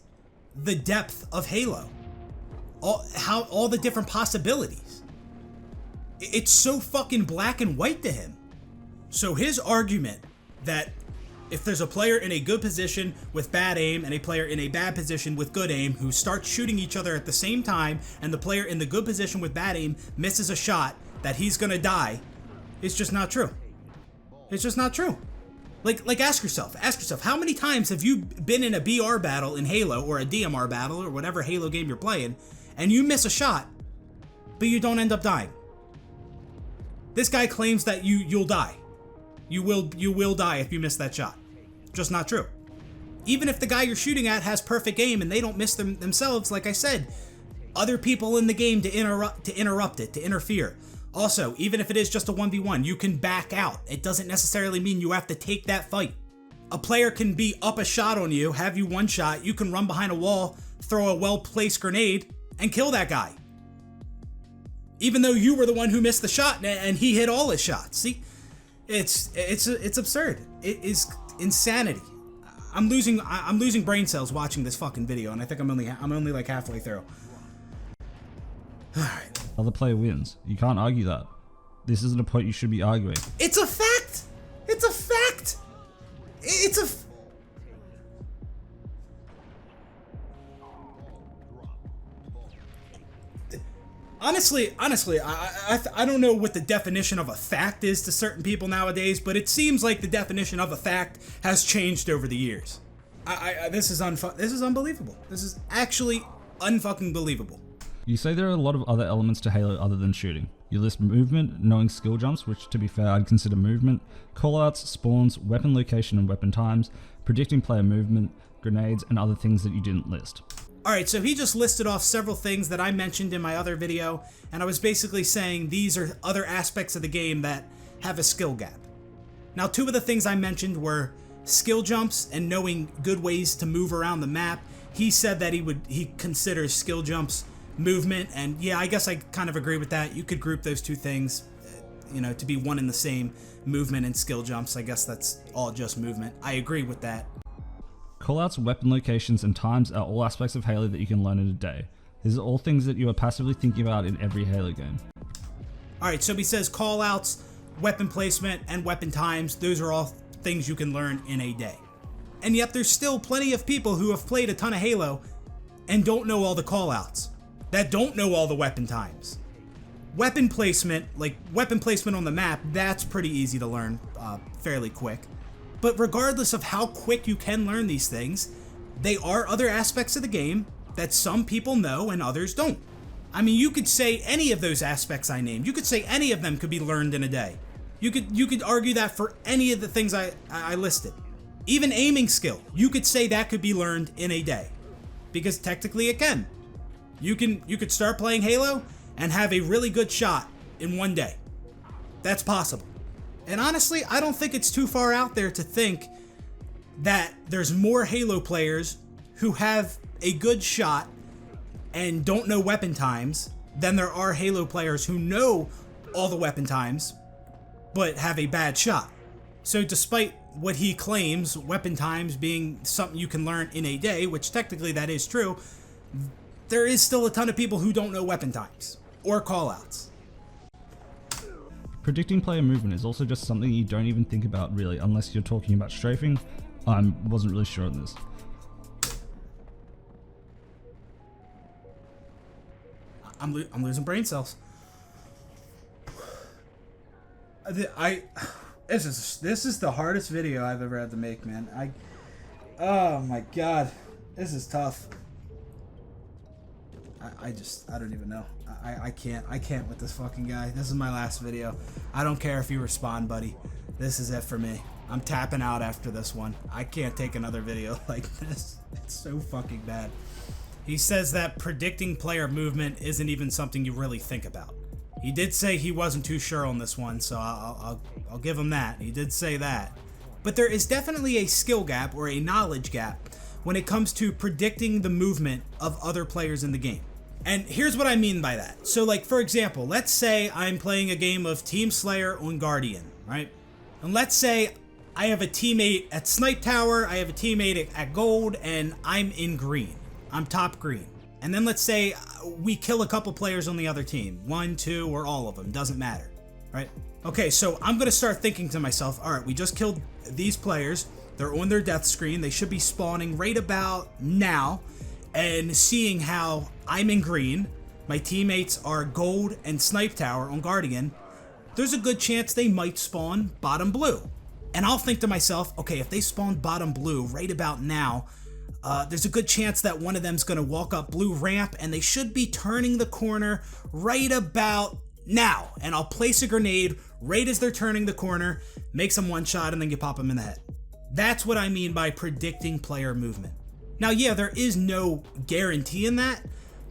the depth of Halo. All the different possibilities. It's so fucking black and white to him. So his argument that if there's a player in a good position with bad aim and a player in a bad position with good aim who start shooting each other at the same time, and the player in the good position with bad aim misses a shot, that he's gonna die, it's just not true. It's just not true. Like ask yourself, how many times have you been in a BR battle in Halo, or a DMR battle, or whatever Halo game you're playing, and you miss a shot, but you don't end up dying? This guy claims that you'll die. You will die if you miss that shot. Just not true. Even if the guy you're shooting at has perfect aim and they don't miss themselves, like I said, other people in the game to interrupt it, to interfere. Also, even if it is just a 1v1, you can back out. It doesn't necessarily mean you have to take that fight. A player can be up a shot on you, have you one shot, you can run behind a wall, throw a well-placed grenade, and kill that guy. Even though you were the one who missed the shot and he hit all his shots. See? It's absurd. It is insanity. I'm losing brain cells watching this fucking video, and I think I'm only like halfway through. All right. Other player wins. You can't argue that. This isn't a point you should be arguing. It's a fact. It's a fact. It's a. Honestly, I don't know what the definition of a fact is to certain people nowadays, but it seems like the definition of a fact has changed over the years. This is unbelievable. This is actually unfucking believable. You say there are a lot of other elements to Halo other than shooting. You list movement, knowing skill jumps, which to be fair I'd consider movement, callouts, spawns, weapon location and weapon times, predicting player movement, grenades, and other things that you didn't list. Alright, so he just listed off several things that I mentioned in my other video, and I was basically saying these are other aspects of the game that have a skill gap. Now, two of the things I mentioned were skill jumps and knowing good ways to move around the map. He said that he considers skill jumps movement, and yeah, I guess I kind of agree with that. You could group those two things, to be one and the same, movement and skill jumps. I guess that's all just movement. I agree with that. Callouts, weapon locations, and times are all aspects of Halo that you can learn in a day. These are all things that you are passively thinking about in every Halo game. Alright, so he says callouts, weapon placement, and weapon times, those are all things you can learn in a day. And yet there's still plenty of people who have played a ton of Halo and don't know all the callouts, that don't know all the weapon times. Weapon placement, like weapon placement on the map, that's pretty easy to learn fairly quick. But regardless of how quick you can learn these things, they are other aspects of the game that some people know and others don't. I mean, you could say any of those aspects I named. You could say any of them could be learned in a day. You could argue that for any of the things I listed. Even aiming skill, you could say that could be learned in a day. Because technically it can. You could start playing Halo and have a really good shot in one day. That's possible. And honestly, I don't think it's too far out there to think that there's more Halo players who have a good shot and don't know weapon times than there are Halo players who know all the weapon times but have a bad shot. So despite what he claims, weapon times being something you can learn in a day, which technically that is true, there is still a ton of people who don't know weapon times or callouts. Predicting player movement is also just something you don't even think about really unless you're talking about strafing. I wasn't really sure on this. I'm losing brain cells. This is the hardest video I've ever had to make, man. Oh my god, this is tough. I don't even know. I can't with this fucking guy. This is my last video. I don't care if you respond, buddy. This is it for me. I'm tapping out after this one. I can't take another video like this. It's so fucking bad. He says that predicting player movement isn't even something you really think about. He did say he wasn't too sure on this one, so I'll give him that. He did say that. But there is definitely a skill gap or a knowledge gap when it comes to predicting the movement of other players in the game. And here's what I mean by that. So like, for example, let's say I'm playing a game of Team Slayer on Guardian, right? And let's say I have a teammate at Snipe Tower, I have a teammate at Gold, and I'm in green. I'm top green. And then let's say we kill a couple players on the other team. 1, 2, or all of them. Doesn't matter, right? Okay, so I'm going to start thinking to myself, all right, we just killed these players. They're on their death screen. They should be spawning right about now. And seeing how I'm in green, my teammates are Gold and Snipe Tower on Guardian, there's a good chance they might spawn bottom blue. And I'll think to myself, okay, if they spawn bottom blue right about now, there's a good chance that one of them's going to walk up blue ramp, and they should be turning the corner right about now. And I'll place a grenade right as they're turning the corner, make some one shot, and then you pop them in the head. That's what I mean by predicting player movement. Now, yeah, there is no guarantee in that,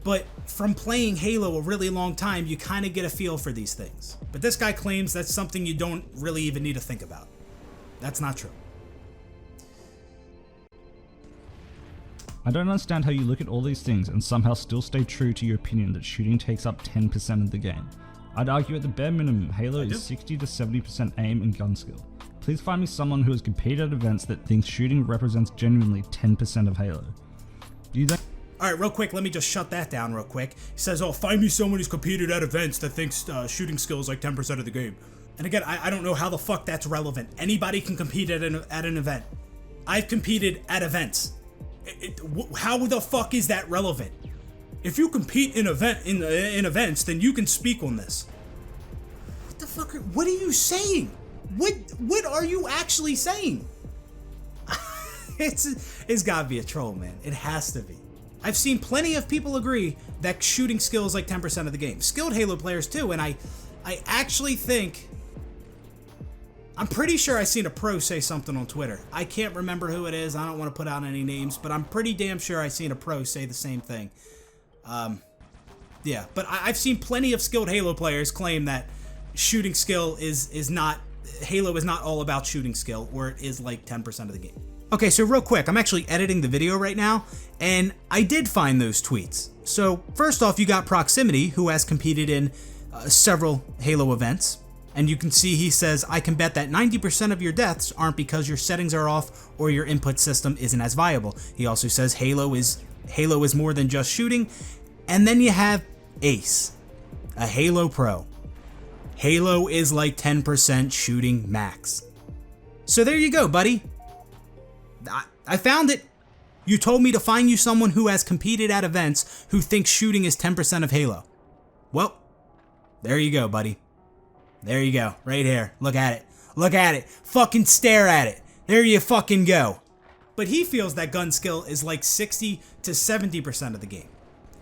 but from playing Halo a really long time, you kind of get a feel for these things. But this guy claims that's something you don't really even need to think about. That's not true. I don't understand how you look at all these things and somehow still stay true to your opinion that shooting takes up 10% of the game. I'd argue at the bare minimum, Halo is 60 to 70% aim and gun skill. Please find me someone who has competed at events that thinks shooting represents genuinely 10% of Halo. Do you think? Alright, real quick, let me just shut that down real quick. He says, oh, find me someone who's competed at events that thinks shooting skill is like 10% of the game. And again, I don't know how the fuck that's relevant. Anybody can compete at an event. I've competed at events. How the fuck is that relevant? If you compete in events, then you can speak on this. What the fuck? What are you saying? What are you actually saying? It's gotta be a troll, man. It has to be. I've seen plenty of people agree that shooting skill is like 10% of the game. Skilled Halo players too, and I actually think, I'm pretty sure I seen a pro say something on Twitter. I can't remember who it is. I don't want to put out any names, but I'm pretty damn sure I seen a pro say the same thing. Yeah, but I've seen plenty of skilled Halo players claim that shooting skill is not, Halo is not all about shooting skill, or it is like 10% of the game. Okay, so real quick, I'm actually editing the video right now, and I did find those tweets. So first off, you got Proximity, who has competed in several Halo events. And you can see he says, I can bet that 90% of your deaths aren't because your settings are off or your input system isn't as viable. He also says Halo is more than just shooting. And then you have Ace, a Halo pro. Halo is like 10% shooting max. So there you go, buddy. I found it. You told me to find you someone who has competed at events who thinks shooting is 10% of Halo. Well, there you go, buddy. There you go, right here. Look at it. Look at it. Fucking stare at it. There you fucking go. But he feels that gun skill is like 60 to 70% of the game.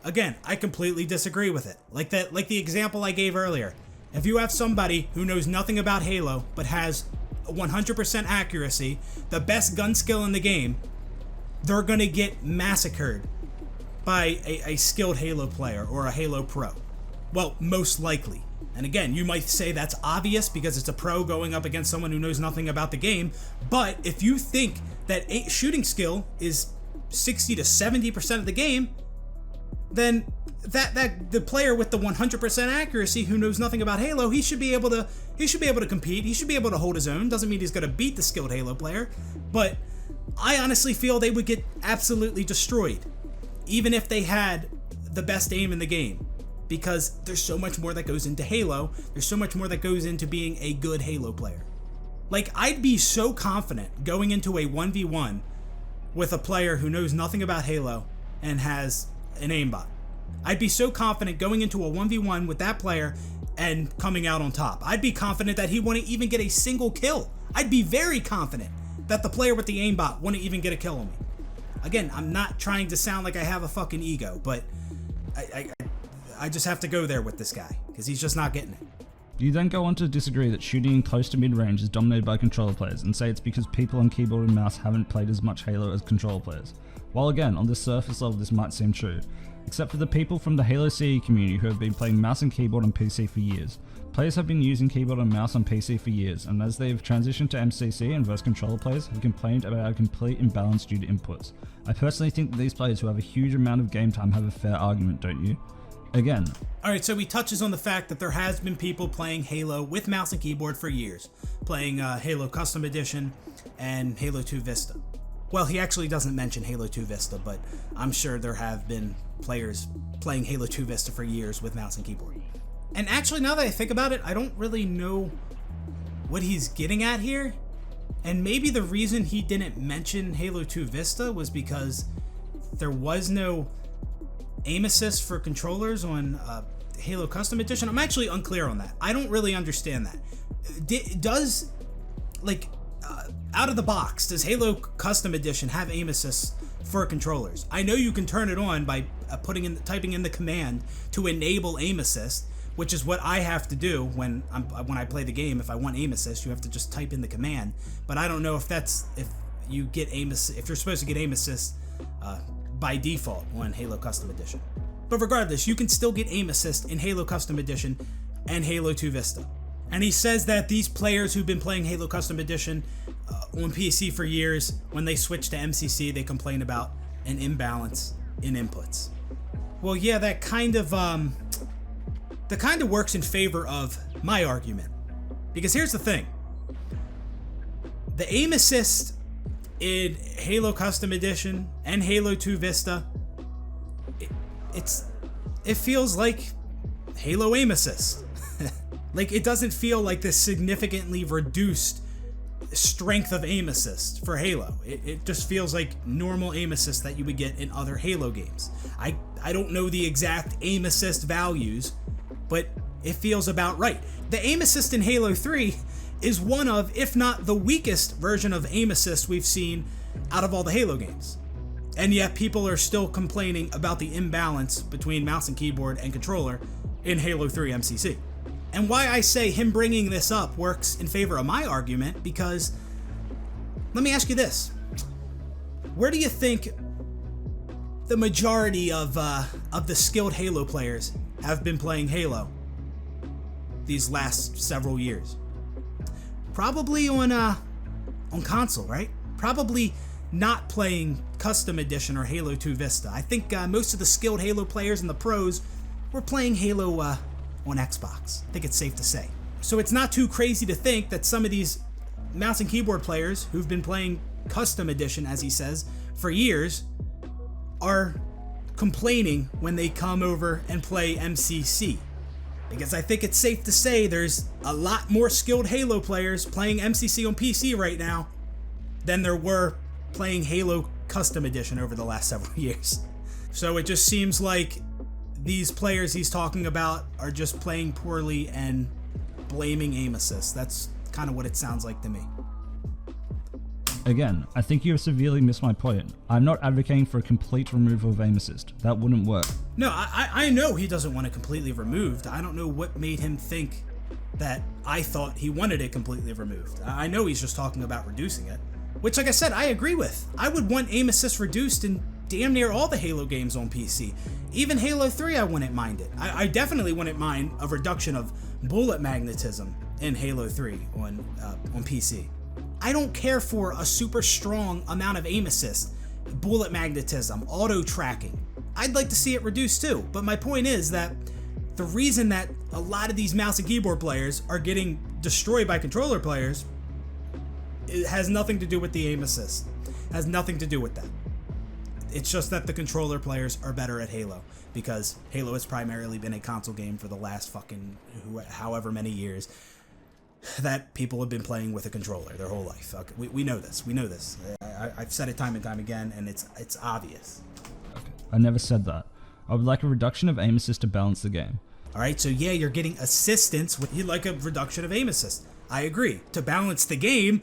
Again, I completely disagree with it. Like the example I gave earlier. If you have somebody who knows nothing about Halo but has 100% accuracy, the best gun skill in the game, they're gonna get massacred by a skilled Halo player or a Halo pro. Well, most likely. And again, you might say that's obvious because it's a pro going up against someone who knows nothing about the game, but if you think that shooting skill is 60 to 70% of the game, then that the player with the 100% accuracy who knows nothing about Halo, he should be able to compete, he should be able to hold his own. Doesn't mean he's going to beat the skilled Halo player, but I honestly feel they would get absolutely destroyed even if they had the best aim in the game. Because there's so much more that goes into Halo. There's so much more that goes into being a good Halo player. Like, I'd be so confident going into a 1v1 with a player who knows nothing about Halo and has an aimbot. I'd be so confident going into a 1v1 with that player and coming out on top. I'd be confident that he wouldn't even get a single kill. I'd be very confident that the player with the aimbot wouldn't even get a kill on me. Again, I'm not trying to sound like I have a fucking ego, but I just have to go there with this guy, because he's just not getting it. You then go on to disagree that shooting in close to mid-range is dominated by controller players and say it's because people on keyboard and mouse haven't played as much Halo as controller players. While again, on the surface level this might seem true, except for the people from the Halo CE community who have been playing mouse and keyboard on PC for years. Players have been using keyboard and mouse on PC for years, and as they've transitioned to MCC and versus controller players have complained about a complete imbalance due to inputs. I personally think that these players who have a huge amount of game time have a fair argument, don't you? Again. Alright, so he touches on the fact that there has been people playing Halo with mouse and keyboard for years, playing Halo Custom Edition and Halo 2 Vista. Well, he actually doesn't mention Halo 2 Vista, but I'm sure there have been players playing Halo 2 Vista for years with mouse and keyboard. And actually, now that I think about it, I don't really know what he's getting at here. And maybe the reason he didn't mention Halo 2 Vista was because there was no aim assist for controllers on Halo Custom Edition. I'm actually unclear on that. I don't really understand that. Does, like, out of the box, does Halo Custom Edition have aim assists for controllers? I know you can turn it on by typing in the command to enable aim assist, which is what I have to do when I play the game. If I want aim assist, you have to just type in the command. But I don't know if you get aim assist, if you're supposed to get aim assist by default on Halo Custom Edition. But regardless, you can still get aim assist in Halo Custom Edition and Halo 2 Vista. And he says that these players who've been playing Halo Custom Edition on PC for years, when they switch to MCC, they complain about an imbalance in inputs. Well, yeah, that kind of works in favor of my argument. Because here's the thing. The aim assist in Halo Custom Edition and Halo 2 Vista, it feels like Halo aim assist. Like, it doesn't feel like this significantly reduced strength of aim assist for Halo. It just feels like normal aim assist that you would get in other Halo games. I don't know the exact aim assist values, but it feels about right. The aim assist in Halo 3 is one of, if not the weakest version of aim assist we've seen out of all the Halo games. And yet people are still complaining about the imbalance between mouse and keyboard and controller in Halo 3 MCC. And why I say him bringing this up works in favor of my argument, because let me ask you this. Where do you think the majority of the skilled Halo players have been playing Halo these last several years? Probably on console, right? Probably not playing Custom Edition or Halo 2 Vista. I think most of the skilled Halo players and the pros were playing Halo on Xbox. I think it's safe to say. So it's not too crazy to think that some of these mouse and keyboard players who've been playing Custom Edition, as he says, for years are complaining when they come over and play MCC. Because I think it's safe to say there's a lot more skilled Halo players playing MCC on PC right now than there were playing Halo Custom Edition over the last several years. So it just seems like these players he's talking about are just playing poorly and blaming aim assist. That's kind of what it sounds like to me. Again, I think you have severely missed my point. I'm not advocating for a complete removal of aim assist. That wouldn't work. No, I know he doesn't want it completely removed. I don't know what made him think that I thought he wanted it completely removed. I know he's just talking about reducing it, which, like I said, I agree with. I would want aim assist reduced in damn near all the Halo games on PC. Even Halo 3, I wouldn't mind it. I definitely wouldn't mind a reduction of bullet magnetism in Halo 3 on PC. I don't care for a super strong amount of aim assist, bullet magnetism, auto tracking. I'd like to see it reduced too, but my point is that the reason that a lot of these mouse and keyboard players are getting destroyed by controller players, it has nothing to do with the aim assist. It has nothing to do with that. It's just that the controller players are better at Halo, because Halo has primarily been a console game for the last fucking however many years that people have been playing with a controller their whole life. Okay, we know this. We know this. I've said it time and time again, and it's obvious. I never said that. I would like a reduction of aim assist to balance the game. All right, so yeah, you're getting assistance with like a reduction of aim assist. I agree. To balance the game,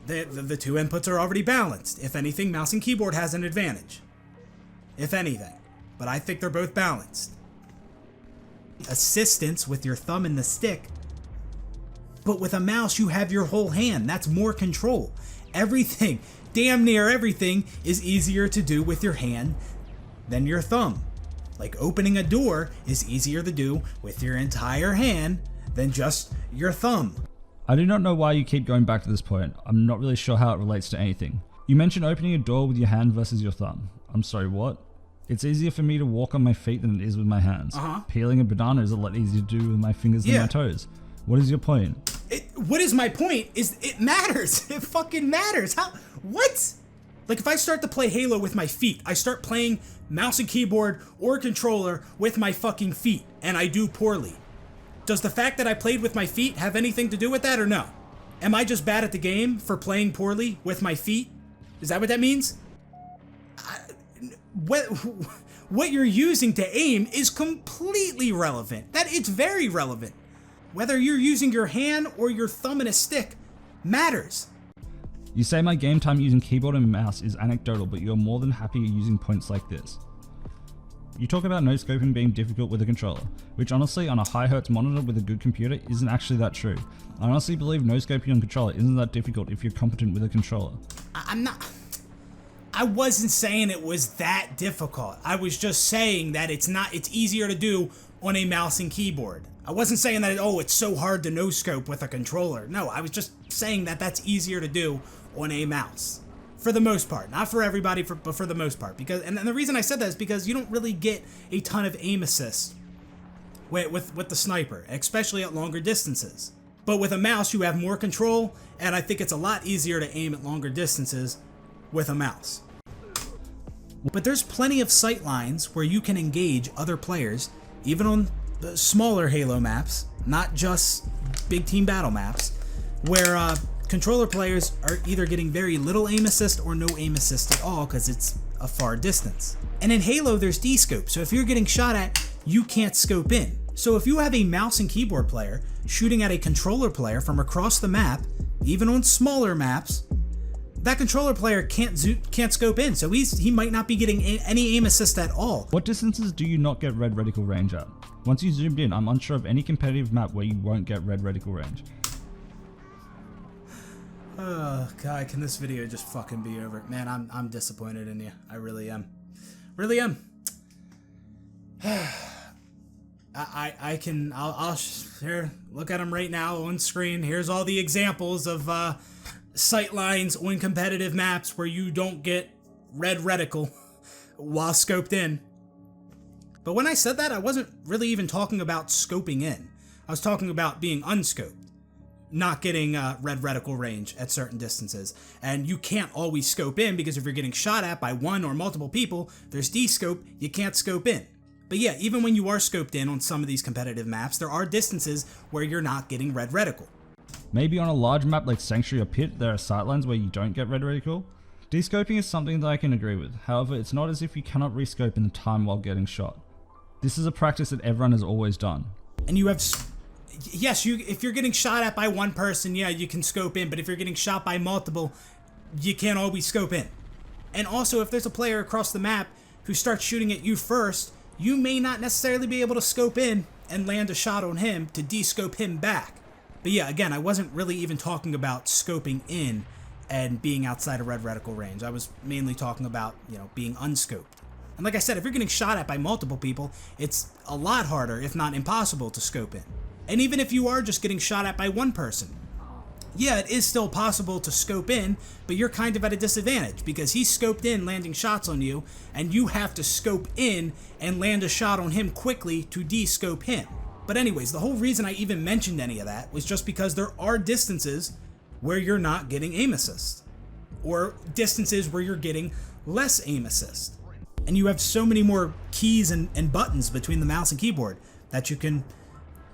the two inputs are already balanced. If anything, mouse and keyboard has an advantage. If anything. But I think they're both balanced. Assistance with your thumb and the stick. But with a mouse, you have your whole hand. That's more control. Everything, damn near everything, is easier to do with your hand than your thumb. Like opening a door is easier to do with your entire hand than just your thumb. I do not know why you keep going back to this point. I'm not really sure how it relates to anything. You mentioned opening a door with your hand versus your thumb. I'm sorry, what? It's easier for me to walk on my feet than it is with my hands. Peeling a banana is a lot easier to do with my fingers than my toes. What is your point? What is my point is it matters. It fucking matters. How? What? Like if I start to play Halo with my feet, I start playing mouse and keyboard or controller with my fucking feet, and I do poorly. Does the fact that I played with my feet have anything to do with that or no? Am I just bad at the game for playing poorly with my feet? Is that what that means? What you're using to aim is completely relevant. It's very relevant. Whether you're using your hand or your thumb and a stick matters. You say my game time using keyboard and mouse is anecdotal, but you're more than happy using points like this. You talk about no-scoping being difficult with a controller, which honestly on a high hertz monitor with a good computer isn't actually that true. I honestly believe no-scoping on controller isn't that difficult if you're competent with a controller. I wasn't saying it was that difficult. I was just saying that it's easier to do on a mouse and keyboard. I wasn't saying that, it's so hard to no-scope with a controller. No, I was just saying that that's easier to do on a mouse. For the most part. Not for everybody, but for the most part. And the reason I said that is because you don't really get a ton of aim assist with the sniper, especially at longer distances. But with a mouse, you have more control, and I think it's a lot easier to aim at longer distances with a mouse. But there's plenty of sight lines where you can engage other players, even on the smaller Halo maps, not just big team battle maps, where controller players are either getting very little aim assist or no aim assist at all because it's a far distance. And in Halo, there's D-scope, so if you're getting shot at, you can't scope in. So if you have a mouse and keyboard player shooting at a controller player from across the map, even on smaller maps, that controller player can't scope in, so he might not be getting any aim assist at all. What distances do you not get red reticle range at? Once you zoomed in, I'm unsure of any competitive map where you won't get red reticle range. Oh God, can this video just fucking be over? Man, I'm disappointed in you. I really am. Really am. I'll here, look at them right now on screen. Here's all the examples of sight lines on competitive maps where you don't get red reticle while scoped in. But when I said that, I wasn't really even talking about scoping in. I was talking about being unscoped. Not getting red reticle range at certain distances. And you can't always scope in because if you're getting shot at by one or multiple people, there's D-scope, you can't scope in. But yeah, even when you are scoped in on some of these competitive maps, there are distances where you're not getting red reticle. Maybe on a large map like Sanctuary or Pit, there are sightlines where you don't get red reticle. D-scoping is something that I can agree with. However, it's not as if you cannot rescope in the time while getting shot. This is a practice that everyone has always done. And you have... Yes, if you're getting shot at by one person, yeah, you can scope in, but if you're getting shot by multiple, you can't always scope in. And also, if there's a player across the map who starts shooting at you first, you may not necessarily be able to scope in and land a shot on him to de-scope him back. But yeah, again, I wasn't really even talking about scoping in and being outside of red reticle range. I was mainly talking about, being unscoped. And like I said, if you're getting shot at by multiple people, it's a lot harder, if not impossible, to scope in. And even if you are just getting shot at by one person, yeah, it is still possible to scope in, but you're kind of at a disadvantage because he's scoped in landing shots on you, and you have to scope in and land a shot on him quickly to de-scope him. But anyways, the whole reason I even mentioned any of that was just because there are distances where you're not getting aim assist, or distances where you're getting less aim assist. And you have so many more keys and buttons between the mouse and keyboard that you can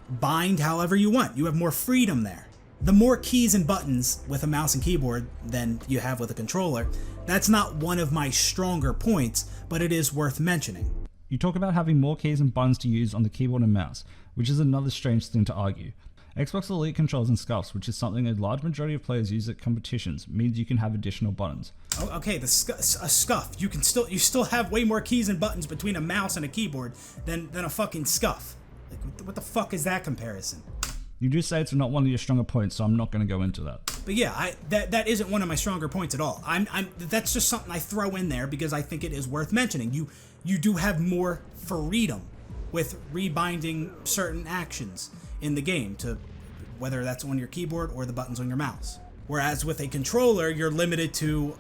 bind however you want. You have more freedom there. The more keys and buttons with a mouse and keyboard than you have with a controller, that's not one of my stronger points, but it is worth mentioning. You talk about having more keys and buttons to use on the keyboard and mouse, which is another strange thing to argue. Xbox Elite controls and scuffs, which is something a large majority of players use at competitions, means you can have additional buttons. Oh, okay, a scuff. You still have way more keys and buttons between a mouse and a keyboard than a fucking scuff. Like, what the fuck is that comparison? You do say it's not one of your stronger points, so I'm not going to go into that. But yeah, that isn't one of my stronger points at all. That's just something I throw in there because I think it is worth mentioning. You do have more freedom with rebinding certain actions in the game, to whether that's on your keyboard or the buttons on your mouse. Whereas with a controller, you're limited to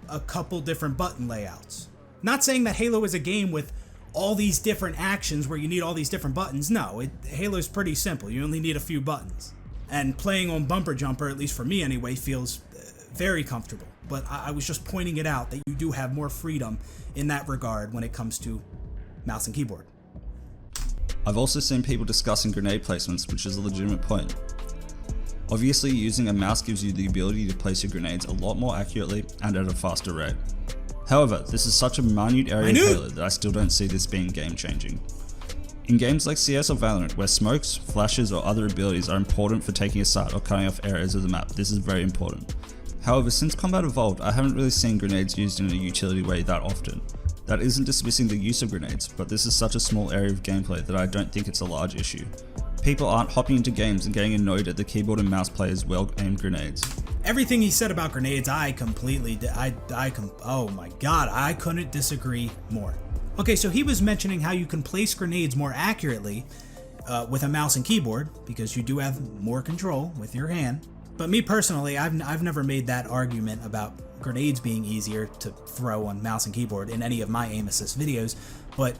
a couple different button layouts. Not saying that Halo is a game with all these different actions where you need all these different buttons. No, Halo's pretty simple. You only need a few buttons. And playing on bumper jumper, at least for me anyway, feels very comfortable. But I was just pointing it out that you do have more freedom in that regard when it comes to mouse and keyboard. I've also seen people discussing grenade placements, which is a legitimate point. Obviously, using a mouse gives you the ability to place your grenades a lot more accurately and at a faster rate. However, this is such a minute area of Halo that I still don't see this being game changing. In games like CS or Valorant, where smokes, flashes or other abilities are important for taking a site or cutting off areas of the map, this is very important. However, since Combat Evolved, I haven't really seen grenades used in a utility way that often. That isn't dismissing the use of grenades, but this is such a small area of gameplay that I don't think it's a large issue. People aren't hopping into games and getting annoyed at the keyboard and mouse players' well-aimed grenades. Everything he said about grenades, oh my god, I couldn't disagree more. Okay, so he was mentioning how you can place grenades more accurately with a mouse and keyboard, because you do have more control with your hand. But me personally, I've never made that argument about grenades being easier to throw on mouse and keyboard in any of my aim assist videos, but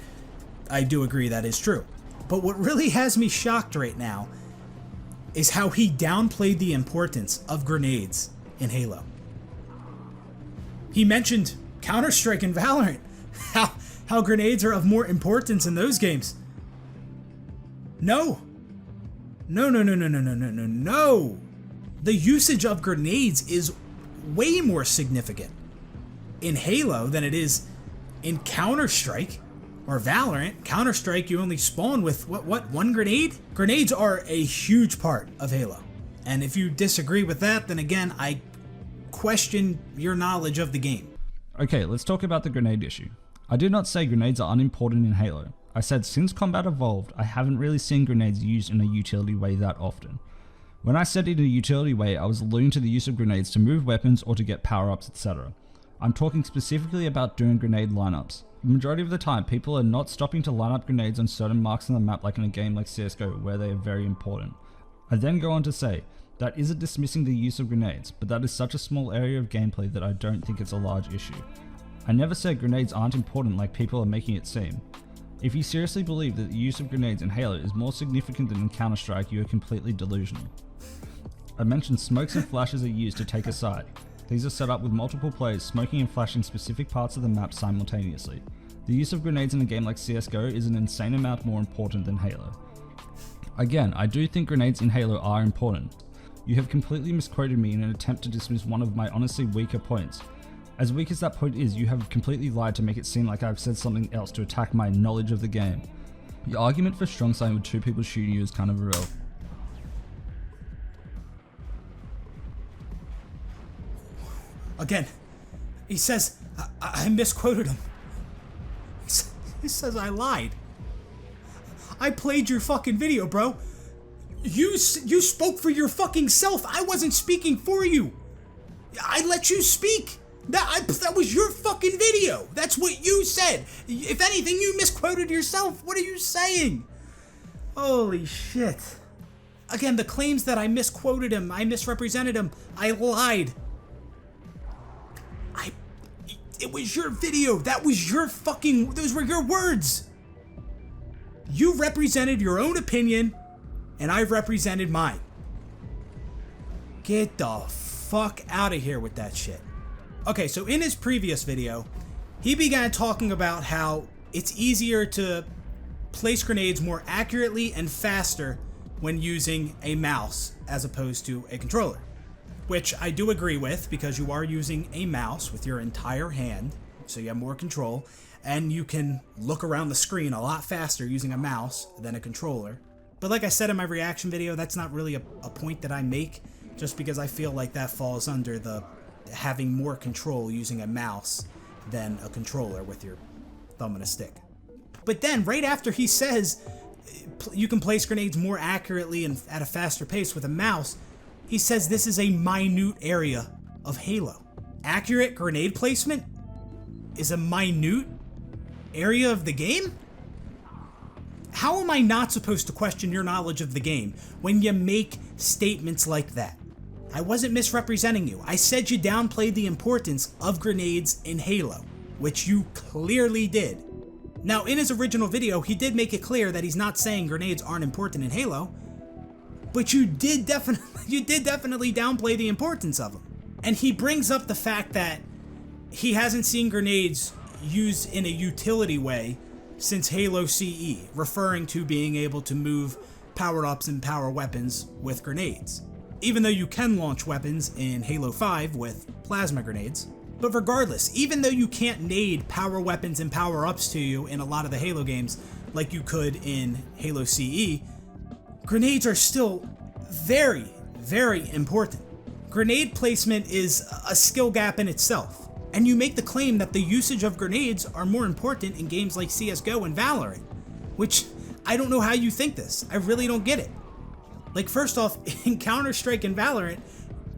I do agree that is true. But what really has me shocked right now is how he downplayed the importance of grenades in Halo. He mentioned Counter-Strike and Valorant, how grenades are of more importance in those games. No. The usage of grenades is way more significant in Halo than it is in Counter-Strike or Valorant. Counter-Strike, you only spawn with one grenade? Grenades are a huge part of Halo. And if you disagree with that, then again, I question your knowledge of the game. Okay, let's talk about the grenade issue. I did not say grenades are unimportant in Halo. I said since Combat Evolved, I haven't really seen grenades used in a utility way that often. When I said in a utility way, I was alluding to the use of grenades to move weapons or to get power-ups, etc. I'm talking specifically about doing grenade lineups. The majority of the time, people are not stopping to line up grenades on certain marks on the map like in a game like CSGO, where they are very important. I then go on to say, that isn't dismissing the use of grenades, but that is such a small area of gameplay that I don't think it's a large issue. I never said grenades aren't important like people are making it seem. If you seriously believe that the use of grenades in Halo is more significant than in Counter-Strike, you are completely delusional. I mentioned smokes and flashes are used to take a site. These are set up with multiple players smoking and flashing specific parts of the map simultaneously. The use of grenades in a game like CSGO is an insane amount more important than Halo. Again, I do think grenades in Halo are important. You have completely misquoted me in an attempt to dismiss one of my honestly weaker points. As weak as that point is, you have completely lied to make it seem like I've said something else to attack my knowledge of the game. The argument for strong side with two people shooting you is kind of irrelevant. Again, he says I misquoted him. He says I lied. I played your fucking video, bro. You spoke for your fucking self. I wasn't speaking for you. I let you speak. That was your fucking video. That's what you said. If anything, you misquoted yourself. What are you saying? Holy shit. Again, the claims that I misquoted him, I misrepresented him, I lied. It was your video. That was your fucking, those were your words. You represented your own opinion, and I represented mine. Get the fuck out of here with that shit. Okay, so in his previous video, he began talking about how it's easier to place grenades more accurately and faster when using a mouse as opposed to a controller. Which I do agree with, because you are using a mouse with your entire hand, so you have more control. and you can look around the screen a lot faster using a mouse than a controller. But like I said in my reaction video, that's not really a point that I make, just because I feel like that falls under the having more control using a mouse than a controller with your thumb and a stick. But then, right after he says you can place grenades more accurately and at a faster pace with a mouse, he says this is a minute area of Halo. Accurate grenade placement is a minute area of the game? How am I not supposed to question your knowledge of the game when you make statements like that? I wasn't misrepresenting you. I said you downplayed the importance of grenades in Halo, which you clearly did. Now, in his original video, he did make it clear that he's not saying grenades aren't important in Halo, but you did definitely downplay the importance of them. And he brings up the fact that he hasn't seen grenades used in a utility way since Halo CE, referring to being able to move power-ups and power weapons with grenades. Even though you can launch weapons in Halo 5 with plasma grenades. But regardless, even though you can't nade power weapons and power-ups to you in a lot of the Halo games like you could in Halo CE, grenades are still very, very important. Grenade placement is a skill gap in itself. And you make the claim that the usage of grenades are more important in games like CSGO and Valorant, which I don't know how you think this. I really don't get it. Like, first off, in Counter-Strike and Valorant,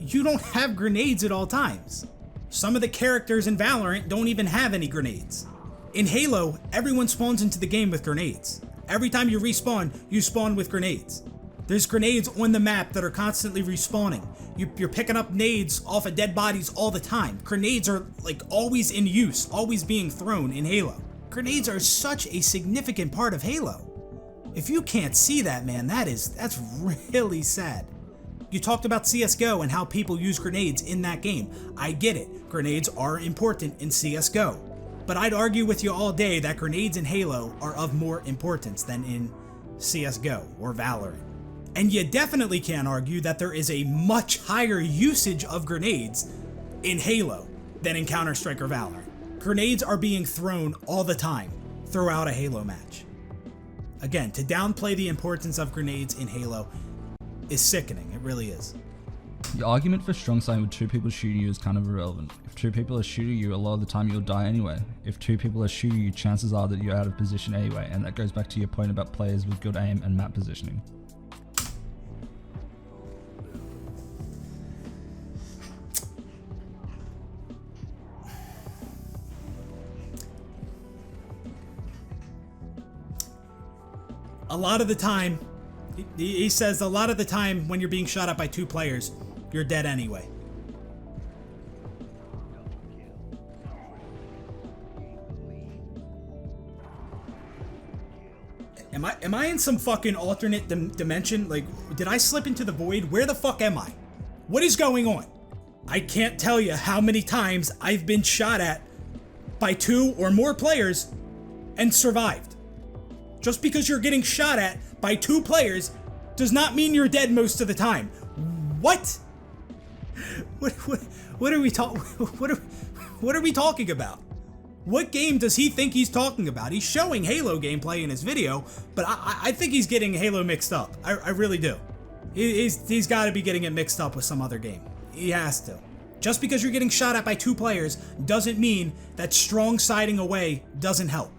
you don't have grenades at all times. Some of the characters in Valorant don't even have any grenades. In Halo, everyone spawns into the game with grenades. Every time you respawn, you spawn with grenades. There's grenades on the map that are constantly respawning. You're picking up nades off of dead bodies all the time. Grenades are like always in use, always being thrown in Halo. Grenades are such a significant part of Halo. If you can't see that, man, that's really sad. You talked about CSGO and how people use grenades in that game. I get it. Grenades are important in CSGO. But I'd argue with you all day that grenades in Halo are of more importance than in CSGO or Valorant. And you definitely can't argue that there is a much higher usage of grenades in Halo than in Counter-Strike or Valorant. Grenades are being thrown all the time throughout a Halo match. Again, to downplay the importance of grenades in Halo is sickening. It really is. The argument for strong side with two people shooting you is kind of irrelevant. If two people are shooting you, a lot of the time you'll die anyway. If two people are shooting you, chances are that you're out of position anyway, and that goes back to your point about players with good aim and map positioning. A lot of the time, he says a lot of the time when you're being shot at by two players, you're dead anyway. Am I in some fucking alternate dimension? Like, did I slip into the void? Where the fuck am I? What is going on? I can't tell you how many times I've been shot at by two or more players and survived. Just because you're getting shot at by two players does not mean you're dead most of the time. What? What are we talking about? What game does he think he's talking about? He's showing Halo gameplay in his video, but I think he's getting Halo mixed up. I really do. He's got to be getting it mixed up with some other game. He has to. Just because you're getting shot at by two players doesn't mean that strong siding away doesn't help.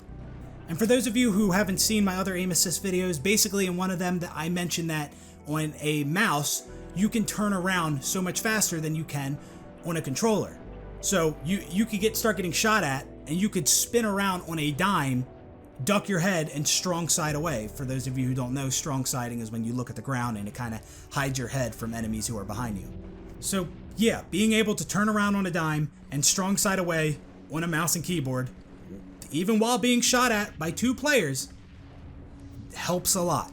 And for those of you who haven't seen my other aim assist videos, basically in one of them that I mentioned that on a mouse, you can turn around so much faster than you can on a controller. So you could start getting shot at, and you could spin around on a dime, duck your head, and strong side away. For those of you who don't know, strong siding is when you look at the ground and it kind of hides your head from enemies who are behind you. So yeah, being able to turn around on a dime and strong side away on a mouse and keyboard, even while being shot at by two players, helps a lot.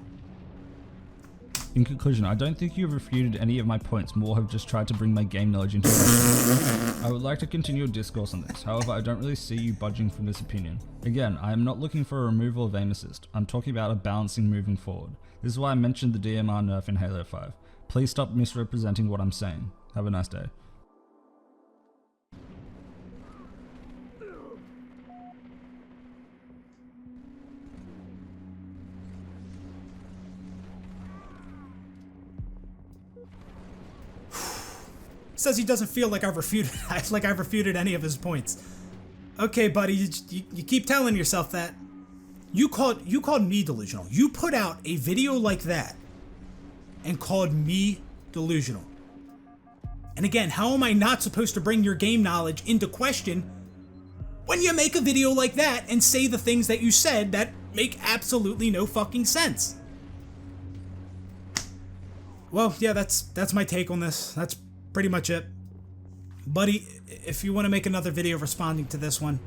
In conclusion, I don't think you've refuted any of my points, more have just tried to bring my game knowledge into it. I would like to continue a discourse on this, however I don't really see you budging from this opinion. Again, I am not looking for a removal of aim assist, I'm talking about a balancing moving forward. This is why I mentioned the DMR nerf in Halo 5. Please stop misrepresenting what I'm saying. Have a nice day. Says he doesn't feel like I've refuted any of his points. Okay, buddy, you keep telling yourself that. You called me delusional. You put out a video like that and called me delusional. And again, how am I not supposed to bring your game knowledge into question when you make a video like that and say the things that you said that make absolutely no fucking sense? Well, yeah, that's my take on this. That's pretty much it. Buddy, if you want to make another video responding to this one,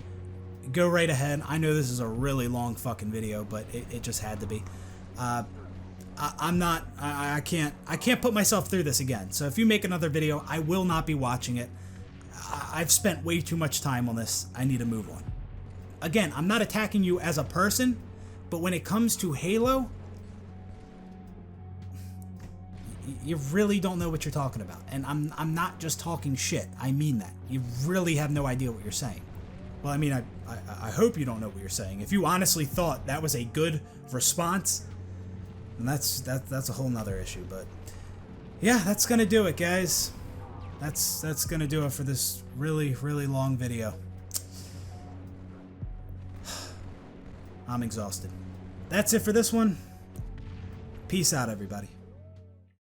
go right ahead. I know this is a really long fucking video, but it just had to be. I can't put myself through this again. So if you make another video, I will not be watching it. I've spent way too much time on this. I need to move on. Again, I'm not attacking you as a person, but when it comes to Halo, you really don't know what you're talking about. And I'm not just talking shit. I mean that. You really have no idea what you're saying. Well, I mean, I hope you don't know what you're saying. If you honestly thought that was a good response, then that's a whole nother issue. But yeah, that's gonna do it, guys. That's gonna do it for this really, really long video. I'm exhausted. That's it for this one. Peace out, everybody.